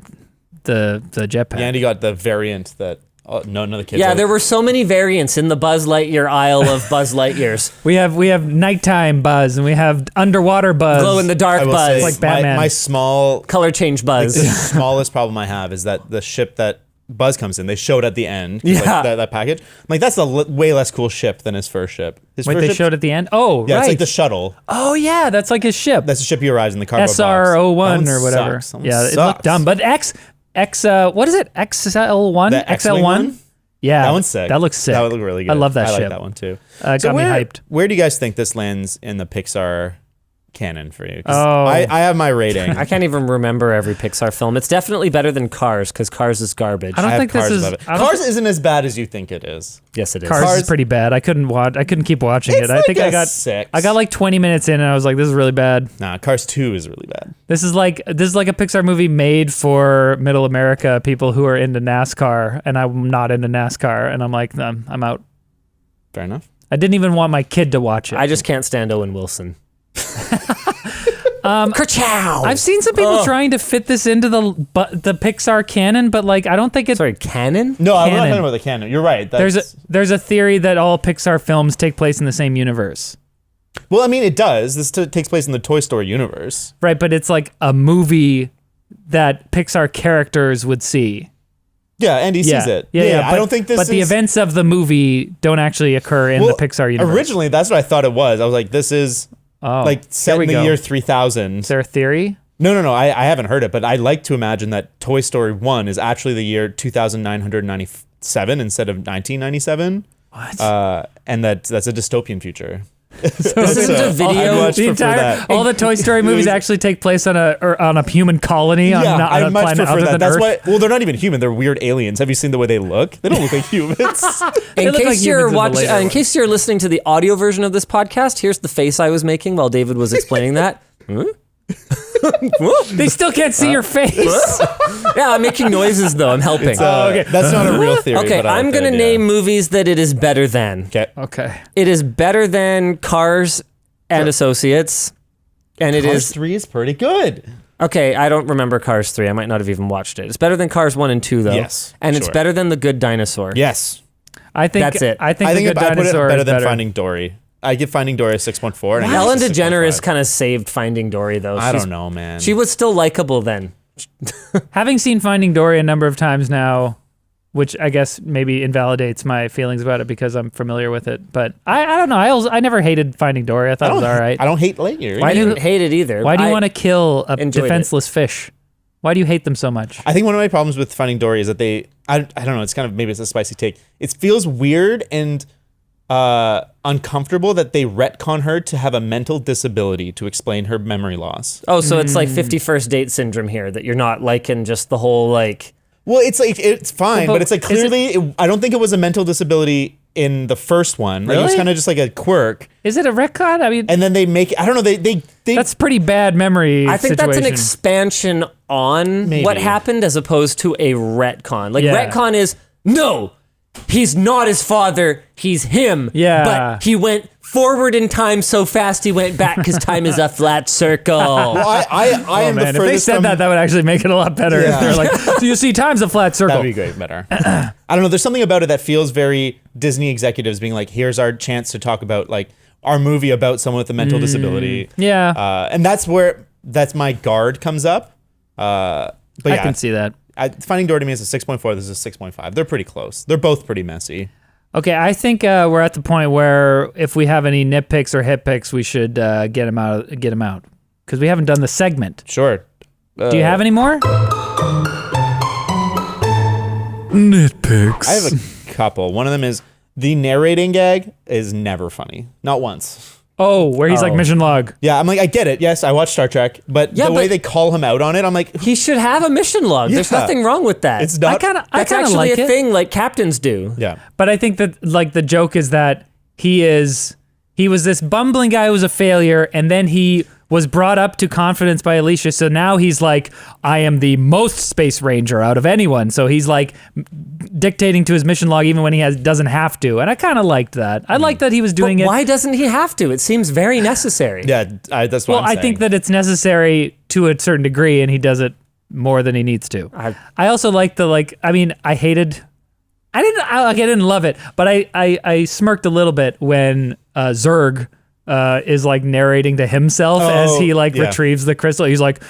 jetpack. Yeah, and he got the variant that none of the kids. Yeah, have. there were so many variants in the Buzz Lightyear aisle of Buzz Lightyears. We have nighttime Buzz, and we have underwater Buzz. Glow in the dark I will Buzz. say, Like Batman. My small, Color change Buzz. the smallest problem I have is that the ship that Buzz comes in, they showed at the end. Like, Yeah. that package. I'm like, that's a way less cool ship than his first ship. His Wait, first they ship, showed at the end. Oh, yeah, right. it's like the shuttle. Oh yeah, that's like his ship. That's the ship he arrives in the cargo box. SR01 That or one whatever. sucks. That one Yeah, it sucks. looked dumb. But what is it? XL1? The X-Wing one? Yeah. That one's sick. That looks sick. That would look really good. I love that I ship. like that one too. Got me hyped. Where do you guys think this lands in the Pixar canon for you? 'Cause Oh. I have my rating. I can't even remember every Pixar film. It's definitely better than Cars because Cars is garbage. I don't have think this Cars is. above it. I don't Cars isn't as bad as you think it is. Yes, it is. Cars is Cars- pretty bad. I couldn't keep watching It's it. I like think I a got 6. I got like 20 minutes in and I was like, this is really bad. Nah, Cars 2 is really bad. This is like a Pixar movie made for middle America people who are into NASCAR, and I'm not into NASCAR, and I'm like, I'm out. Fair enough. I didn't even want my kid to watch it. I just can't stand Owen Wilson. Kerchow! I've seen some people trying to fit this into the Pixar canon, but like I don't think it's. Sorry, canon? No, I'm not Canon. talking about the canon. You're right. There's a theory that all Pixar films take place in the same universe. Well, I mean, it does. This takes place in the Toy Story universe. Right, but it's like a movie that Pixar characters would see. Yeah, and he sees it. Yeah. I don't think this But the is- events of the movie don't actually occur in the Pixar universe. Originally, that's what I thought it was. I was like, this is like set here in we the go. year 3000. Is there a theory? No. I haven't heard it, but I like to imagine that Toy Story 1 is actually the year 2997 instead of 1997. What? And that's a dystopian future. This isn't a video. I'd much The prefer entire, that. all the Toy Story movies actually take place on a human colony on, on I a much planet prefer other that. than That's Earth. why. Well, they're not even human. They're weird aliens. Have you seen the way they look? They don't look like humans. They In look like case you're humans in the watching, later in ones. case you're listening to the audio version of this podcast, here's the face I was making while David was explaining that. They still can't see your face. Yeah, I'm making noises though. I'm helping. okay. That's not a real theory. Okay, but I I'm like the gonna idea. name movies that it is better than. Okay. Okay. It is better than Cars and Associates, and it Cars is 3 is pretty good. okay. I don't remember Cars 3. I might not have even watched it. It's better than Cars 1 and 2 though. Yes, and it's sure. better than The Good Dinosaur. Yes. I think That's it. I think I the think Good I put it Dinosaur better is than Finding Dory. I give Finding Dory a 6.4. And I give Ellen this a DeGeneres 6.5. kind of saved Finding Dory though. I don't know, man. She was still likable then. Having seen Finding Dory a number of times now, which I guess maybe invalidates my feelings about it because I'm familiar with it. But I don't know. I never hated Finding Dory. I thought it was all right. I don't hate Lightyear. I do you- didn't hate it either. Why do you I- want to kill a enjoyed it. defenseless fish? Why do you hate them so much? I think one of my problems with Finding Dory is that I don't know, it's kind of, maybe it's a spicy take. It feels weird and uncomfortable that they retcon her to have a mental disability to explain her memory loss. Oh, so it's like 51st date syndrome here that you're not liking just the whole like. Well, it's like, it's fine, But but it's like is it- clearly, I don't think it was a mental disability in the first one. Like, it was Really? kind of just like a quirk. Is it a retcon? I mean, And then they make, I don't know, they that's pretty bad memory. I think that's an situation. expansion on Maybe. what happened as opposed to a retcon. Like, Yeah. retcon is, no, he's not his father, he's him. Yeah. But he went forward in time so fast he went back because time is a flat circle. Well, I Oh am man, the if they furthest said from, that would actually make it a lot better. Yeah. If they're like, so you see, time's a flat circle. That'd be great, better. I don't know. There's something about it that feels very Disney executives being like, here's our chance to talk about like our movie about someone with a mental disability. Yeah. And that's my guard comes up. But yeah, I can see that. Finding Dory to me is a 6.4. This is a 6.5. They're pretty close. They're both pretty messy. Okay, I think we're at the point where if we have any nitpicks or hit picks, we should get them out because we haven't done the segment. Sure. Do you have any more? Nitpicks. I have a couple. One of them is the narrating gag is never funny. Not once. Oh, where he's like Oh. mission log. Yeah, I'm like, I get it. Yes, I watch Star Trek, but Yeah, the way but- they call him out on it, I'm like, He should have a mission log. There's Yeah. nothing wrong with that. it's not. I That's kind of actually like a it. thing like captains do. Yeah. But I think that like the joke is that he was this bumbling guy who was a failure, and then he was brought up to confidence by Alicia. So now he's like, I am the most space ranger out of anyone. So he's like dictating to his mission log even when he doesn't have to. And I kind of liked that. I liked that he was doing But it. why doesn't he have to? It seems very necessary. Yeah, that's what Well, I'm I saying. think that it's necessary to a certain degree, and he does it more than he needs to. I also like I mean, I didn't love it, but I smirked a little bit when Zurg is like narrating to himself as he like yeah. retrieves the crystal. He's like,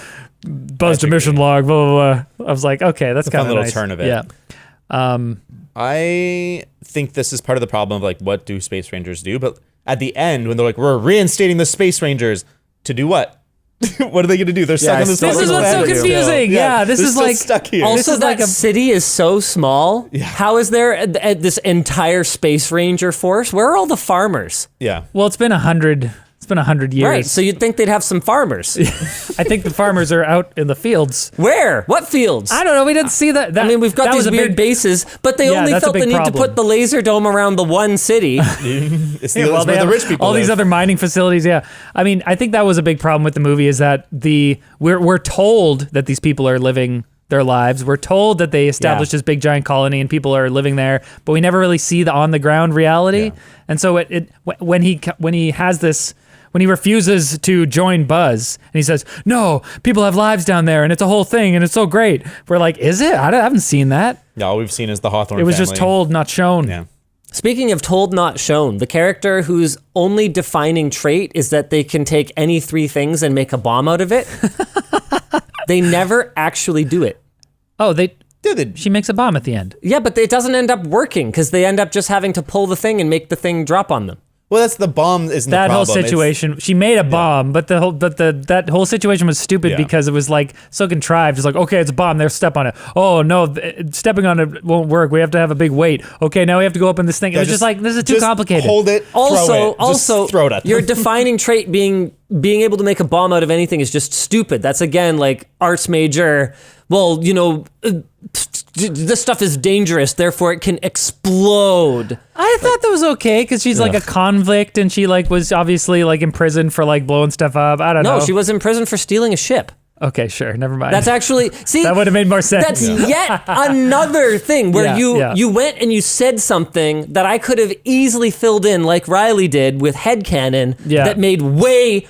buzz to Magic mission log, blah, blah, blah. I was like, okay, that's a fun kind of little nice. turn of it. Yeah. I think this is part of the problem of like, what do Space Rangers do? But at the end, when they're like, we're reinstating the Space Rangers to do what? What are they going to do? They're stuck I on this. still This don't is know what's what so to do. confusing. Yeah, this they're is still like stuck here. This Also, is that like a- city is so small. Yeah. How is there this entire Space Ranger force? Where are all the farmers? Yeah. well, it's been 100 years. Right, so you'd think they'd have some farmers. I think the farmers are out in the fields. Where? What fields? I don't know. We didn't see that. I mean, we've got that these was a weird big, bases, but they Yeah, only that's a felt the big need to problem. put the laser dome around the one city. It's Yeah, well, where they the have rich people all these live. other mining facilities. Yeah, I mean, I think that was a big problem with the movie is that we're told that these people are living their lives. We're told that they established Yeah. this big giant colony and people are living there, but we never really see the on the ground reality. Yeah. And so when he has this. When he refuses to join Buzz and he says, no, people have lives down there and it's a whole thing and it's so great. We're like, is it? I haven't seen that. Yeah, all we've seen is the Hawthorne It was family. just told, not shown. Yeah. Speaking of told, not shown, the character whose only defining trait is that they can take any three things and make a bomb out of it, they never actually do it. Oh, Dude, she makes a bomb at the end. Yeah, but it doesn't end up working because they end up just having to pull the thing and make the thing drop on them. well, that's the bomb. Isn't That the whole problem. It's- situation, she made a bomb, but that whole situation was stupid Yeah. because it was like so contrived. It's like, okay, it's a bomb. They'll step on it. Oh no, stepping on it won't work. We have to have a big weight. Okay, now we have to go up in this thing. It was just like, this is too just complicated. Hold it. throw it. Just throw it at them. your defining trait being able to make a bomb out of anything is just stupid. That's again like arts major. Well, this stuff is dangerous, therefore it can explode. I thought that was okay because she's like a Ugh. convict and she like was obviously like in prison for like blowing stuff up. I don't know. No, she was in prison for stealing a ship. Okay, sure. Never mind. That's actually see that would have made more sense. That's yet another thing where Yeah. you went and you said something that I could have easily filled in like Riley did with headcanon Yeah. that made way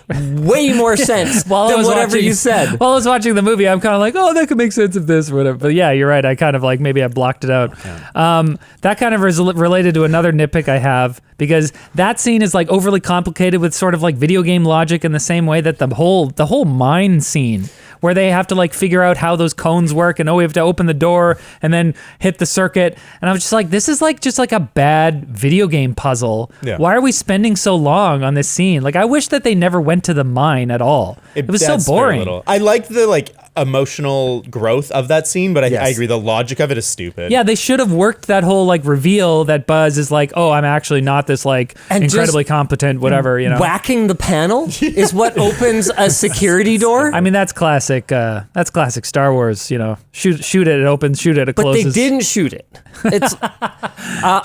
more sense While I than was whatever watching, you said. While I was watching the movie, I'm kind of like, oh, that could make sense of this or whatever. But yeah, you're right. I kind of like maybe I blocked it out. That kind of is related to another nitpick I have because that scene is like overly complicated with sort of like video game logic in the same way that the whole mine scene where they have to like figure out how those cones work and we have to open the door and then hit the circuit. And I was just like, this is like just like a bad video game puzzle. Yeah. Why are we spending so long on this scene? Like I wish that they never went to the mine at all. It was so That's very boring. little. I liked the like. emotional growth of that scene, but I agree, the logic of it is stupid. Yeah, they should have worked that whole like reveal that Buzz is like, oh, I'm actually not this like And incredibly competent, whatever, you know. Whacking the panel is what opens a security door. I mean, that's classic. That's classic Star Wars. You know, shoot it opens, shoot it closes. But they didn't shoot it. It's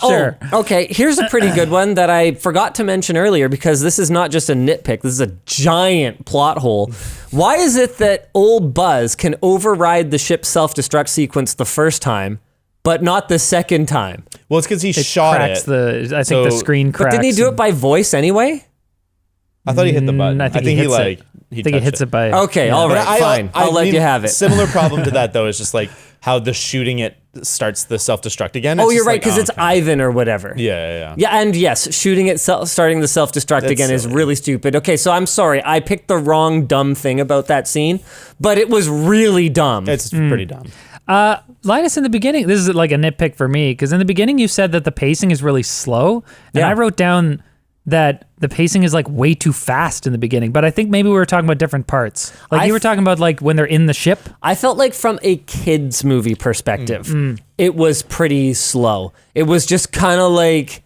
Sure. Oh, okay. Here's a pretty good one that I forgot to mention earlier because this is not just a nitpick. This is a giant plot hole. Why is it that old Buzz can override the ship's self-destruct sequence the first time, but not the second time? Well, it's because he shot cracks it. I think the screen cracks. But didn't he do it by voice anyway? I thought he hit the button. I think he hits it. I think he hits it by... Okay, all right, fine. I'll let you have it. Similar problem to that, though, is just like how the shooting it starts the self-destruct again. Oh, you're right, because it's Ivan or whatever. Yeah. Yeah, and yes, shooting it, starting the self-destruct again is really stupid. Okay, so I'm sorry, I picked the wrong dumb thing about that scene, but it was really dumb. It's pretty dumb. Linus, in the beginning, this is like a nitpick for me, because in the beginning you said that the pacing is really slow, and I wrote down that the pacing is like way too fast in the beginning, but I think maybe we were talking about different parts. Like you were talking about like when they're in the ship. I felt like from a kid's movie perspective, it was pretty slow. It was just kind of like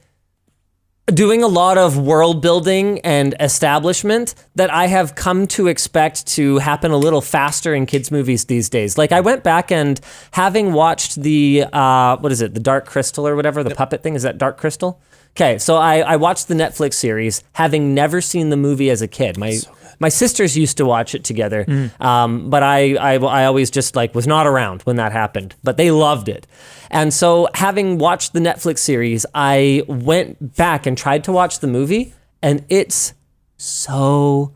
doing a lot of world building and establishment that I have come to expect to happen a little faster in kids' movies these days. Like I went back and having watched the, what is it, the Dark Crystal or whatever, the puppet thing, is that Dark Crystal? Okay, so I watched the Netflix series, having never seen the movie as a kid. My sisters used to watch it together, but I always just like was not around when that happened. But they loved it, and so having watched the Netflix series, I went back and tried to watch the movie, and it's so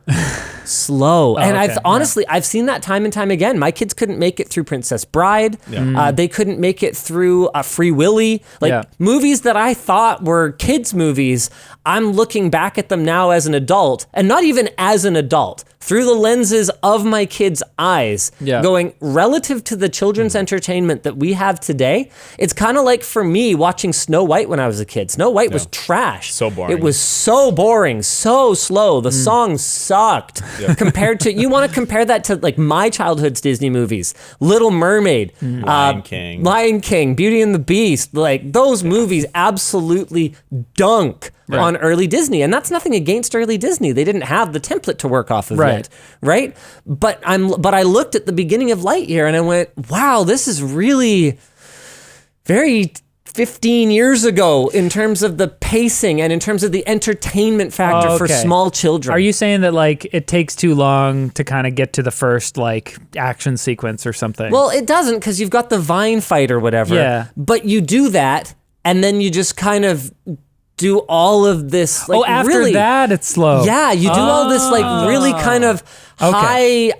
slow. And I've seen that time and time again. My kids couldn't make it through Princess Bride. They couldn't make it through Free Willy. Movies that I thought were kids movies, I'm looking back at them now as an adult, and not even as an adult, through the lenses of my kids' eyes, going relative to the children's entertainment that we have today. It's kind of like for me watching Snow White when I was a kid. Snow White was trash. So boring. It was so boring, so slow. The songs sucked. Compared to, you want to compare that to like my childhood's Disney movies, Little Mermaid, Lion King, Beauty and the Beast, like those movies absolutely dunk on early Disney. And that's nothing against early Disney. They didn't have the template to work off of yet, right? But I looked at the beginning of Lightyear and I went, wow, this is really very 15 years ago in terms of the pacing and in terms of the entertainment factor for small children. Are you saying that like it takes too long to kind of get to the first like action sequence or something? Well, it doesn't, because you've got the vine fight or whatever. Yeah. But you do that and then you just kind of do all of this like after that it's slow. Yeah, you do all this like really kind of high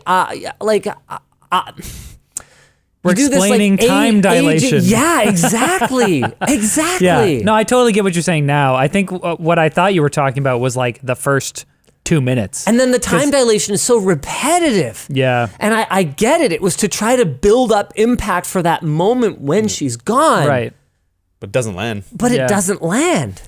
We're explaining time dilation. Yeah, exactly. Exactly. Yeah. No, I totally get what you're saying now. I think what I thought you were talking about was like the first 2 minutes. And then the time dilation is so repetitive. Yeah. And I get it. It was to try to build up impact for that moment when she's gone. Right. But it doesn't land. But it doesn't land.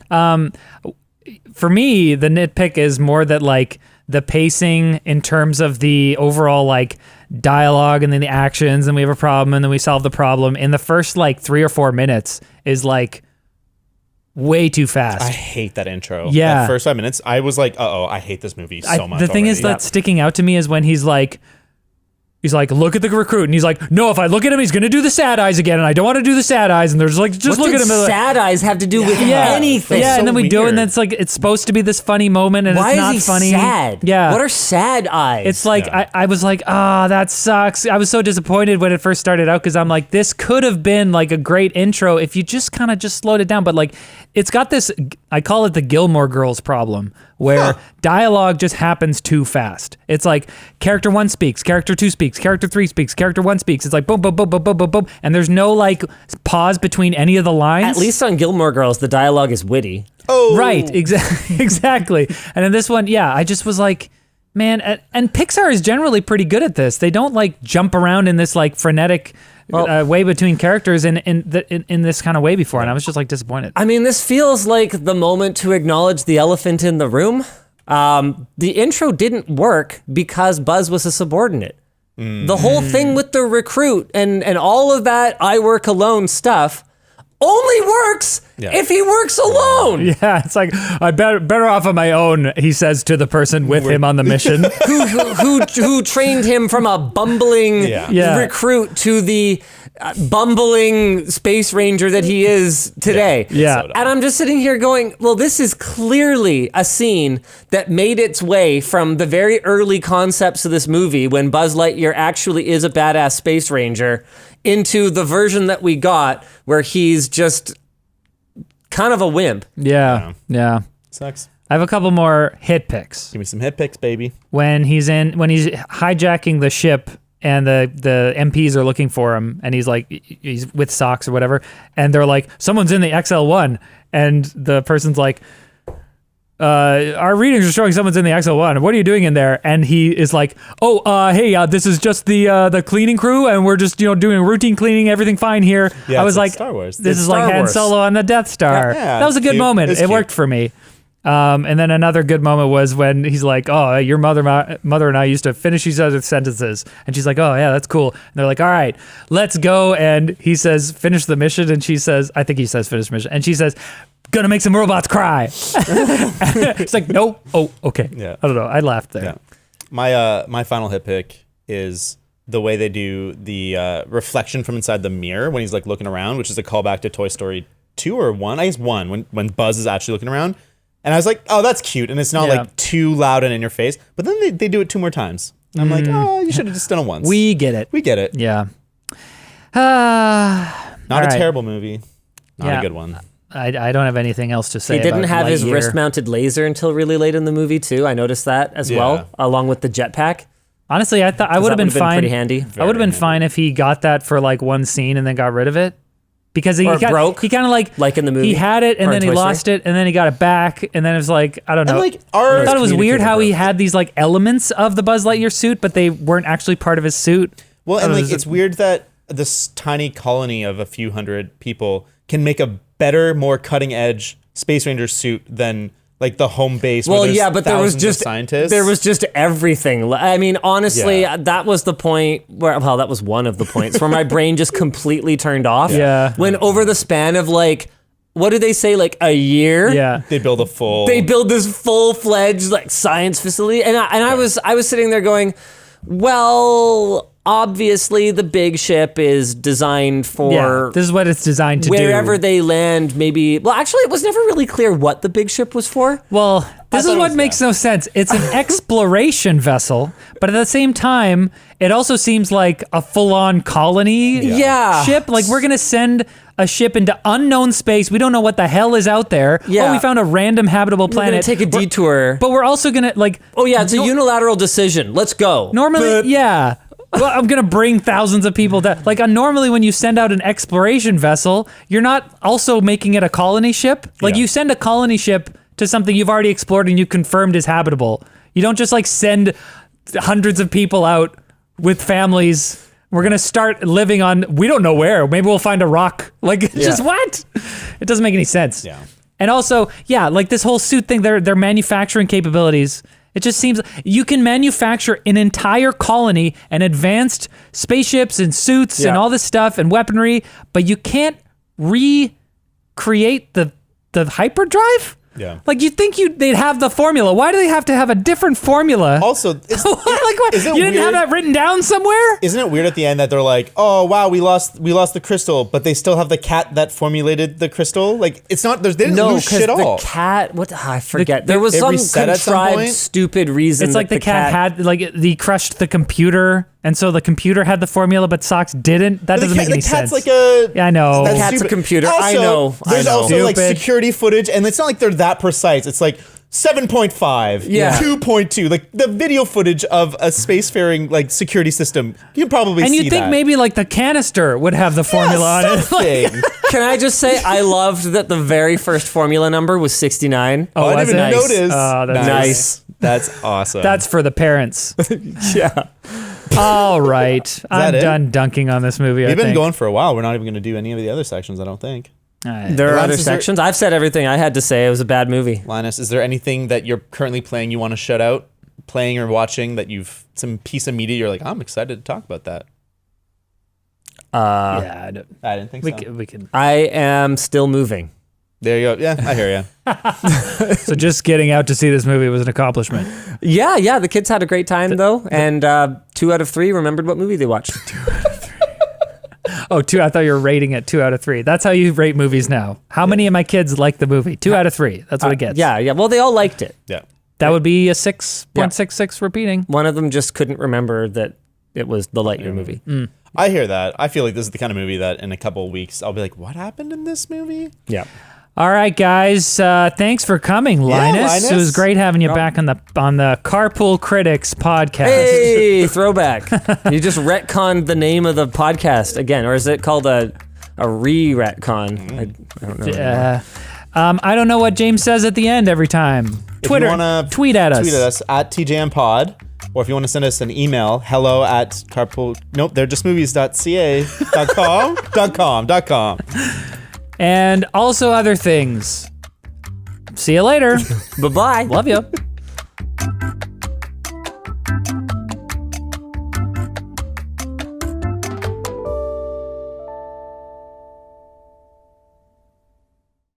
For me, the nitpick is more that like the pacing in terms of the overall like dialogue and then the actions, and we have a problem and then we solve the problem in the first like 3 or 4 minutes is like way too fast. I hate that intro. Yeah. That first 5 minutes, I was like, I hate this movie so much. The thing is that's sticking out to me is when he's like, look at the recruit, and he's like, no, if I look at him, he's gonna do the sad eyes again, and I don't want to do the sad eyes, and there's like, just look at him. Sad eyes have to do with anything? Yeah, so and then we do, weird. and then it's like it's supposed to be this funny moment, and Why it's not is he funny. sad? Yeah, what are sad eyes? It's like I was like, that sucks. I was so disappointed when it first started out because I'm like, this could have been like a great intro if you just kind of just slowed it down. But like, it's got this, I call it the Gilmore Girls problem, where dialogue just happens too fast. It's like character 1 speaks, character 2 speaks, character 3 speaks, character 1 speaks. It's like boom, boom, boom, boom, boom, boom, boom, and there's no like pause between any of the lines. At least on Gilmore Girls, the dialogue is witty. Oh, right, exactly. And in this one, I just was like, man, and Pixar is generally pretty good at this. They don't like jump around in this like frenetic way between characters in this kind of way before, and I was just like disappointed. I mean, this feels like the moment to acknowledge the elephant in the room. The intro didn't work because Buzz was a subordinate. The whole thing with the recruit and all of that I work alone stuff only works if he works alone. Yeah, it's like, I'm better off on my own, he says to the person with him on the mission. who trained him from a bumbling recruit to the bumbling space ranger that he is today. Yeah. And I'm just sitting here going, well, this is clearly a scene that made its way from the very early concepts of this movie when Buzz Lightyear actually is a badass space ranger into the version that we got where he's just kind of a wimp. Yeah. Sucks. I have a couple more hit picks. Give me some hit picks, baby. When he's hijacking the ship and the MPs are looking for him and he's with socks or whatever, and they're like, someone's in the XL1, and the person's like, our readings are showing someone's in the XL1. What are you doing in there? And he is like, hey, this is just the cleaning crew, and we're just doing routine cleaning, everything fine here. Yeah, I was like, Star Wars. This is like Han Solo on the Death Star. Yeah, that was a good cute. moment. It's It cute. worked for me. And then another good moment was when he's like, oh, your mother and I used to finish each other's sentences. And she's like, oh, yeah, that's cool. And they're like, all right, let's go. And he says, finish the mission. And she says, I think he says, finish the mission. And she says, gonna make some robots cry. It's like, no. Oh, okay. Yeah. I don't know. I laughed there. Yeah. My final hit pick is the way they do the reflection from inside the mirror when he's like looking around, which is a callback to Toy Story 2 or 1. I guess 1, when Buzz is actually looking around. And I was like, oh, that's cute. And it's not like too loud and in your face. But then they do it 2 more times. And I'm like, oh, you should have just done it once. We get it. We get it. Yeah. Not a terrible movie. Not a good one. I don't have anything else to say. He didn't about have his Lightyear. wrist-mounted laser until really late in the movie too. I noticed that as well, along with the jetpack. Honestly, I thought I would have been fine. Pretty handy. I would have been fine if he got that for like one scene and then got rid of it, because he broke. He kind of like in the movie. He had it and Or then he in Toy lost Story. it and then he got it back and then it was like, I don't know. And I thought it was weird communicator how he broke. had these like elements of the Buzz Lightyear suit, but they weren't actually part of his suit. Well, I and don't like know, it's weird that this tiny colony of a few hundred people can make a better, more cutting edge Space Ranger suit than like the home base. Well, where there's but there was thousands of just scientists. There was just everything. I mean, honestly, that was the point where that was one of the points where my brain just completely turned off. Yeah. When over the span of like, what did they say, like a year? Yeah. They build a full. They build this full-fledged like science facility, and I was sitting there going, well, obviously the big ship is designed for this is what it's designed to do. wherever they land. Maybe. Well, actually, it was never really clear what the big ship was for. Well, this is thought it what was makes that. no sense. It's an exploration vessel, but at the same time, it also seems like a full-on colony Yeah. ship. Like, we're going to send a ship into unknown space. We don't know what the hell is out there. Yeah. Oh, we found a random habitable We're gonna planet. take a detour. But we're also going to, like... Oh yeah, it's a unilateral decision. Let's go. Normally, yeah. Well, I'm going to bring thousands of people down. Like, normally when you send out an exploration vessel, you're not also making it a colony ship. Like, Yeah. you send a colony ship to something you've already explored and you confirmed is habitable. You don't just, like, send hundreds of people out with families. We're going to start living on, we don't know where. Maybe we'll find a rock. Like, it's just what? It doesn't make any sense. Yeah. And also, yeah, like this whole suit thing, their manufacturing capabilities, it just seems you can manufacture an entire colony and advanced spaceships and suits and all this stuff and weaponry, but you can't recreate the hyperdrive? Yeah. Like, you'd think they'd have the formula. Why do they have to have a different formula? Also, it's, Like, what? is it You didn't have weird? that written down somewhere? Isn't it weird at the end that they're like, oh wow, we lost the crystal, but they still have the cat that formulated the crystal? Like, it's not. They didn't lose because shit the all. cat. What? I forget. There was it some reset at some contrived, point? stupid reason. It's like that the cat had, like, he crushed the computer, and so the computer had the formula, but Socks didn't. That doesn't make any sense. The cat's like a. Yeah, I know. That's Cat's a stupid. computer. Also, I know. There's also like Stupid. security footage, and it's not like they're that precise. It's like 7.5, Yeah. 2.2, like the video footage of a spacefaring like security system. You can probably And see you'd think that. maybe like the canister would have the formula on it. something. Can I just say I loved that the very first formula number was 69. Oh, I was didn't even it? notice. Oh, that's Nice. That's awesome. That's for the parents. Yeah. All right. I'm it? done dunking on this movie. We've been going for a while. We're not even going to do any of the other sections, I don't think. There are Linus, other is there- sections. I've said everything I had to say. It was a bad movie. Linus, is there anything that you're currently playing you want to shut out? playing or watching that some piece of media you're like, I'm excited to talk about that? Yeah, I didn't think so. we can. I am still moving. There you go. Yeah, I hear you. So just getting out to see this movie was an accomplishment. Yeah. The kids had a great time though, and 2 out of 3 remembered what movie they watched. 2 out of 3. Oh, 2. I thought you were rating it 2 out of 3. That's how you rate movies now. How many of my kids like the movie? 2 out of 3. That's what it gets. Yeah. Well, they all liked it. Yeah. That would be a 6.66 repeating. One of them just couldn't remember that it was the Lightyear movie. I hear that. I feel like this is the kind of movie that in a couple of weeks I'll be like, what happened in this movie? Yeah. All right, guys. Thanks for coming, Linus. It was great having you back on the Carpool Critics podcast. Hey, throwback. You just retconned the name of the podcast again, or is it called a re-retcon? I don't know. I don't know what James says at the end every time. Twitter, tweet at us. Tweet at us at TJMPod. Or if you want to send us an email, hello@carpool. They're just movies.ca.com. And also other things. See you later. Bye-bye. Love you.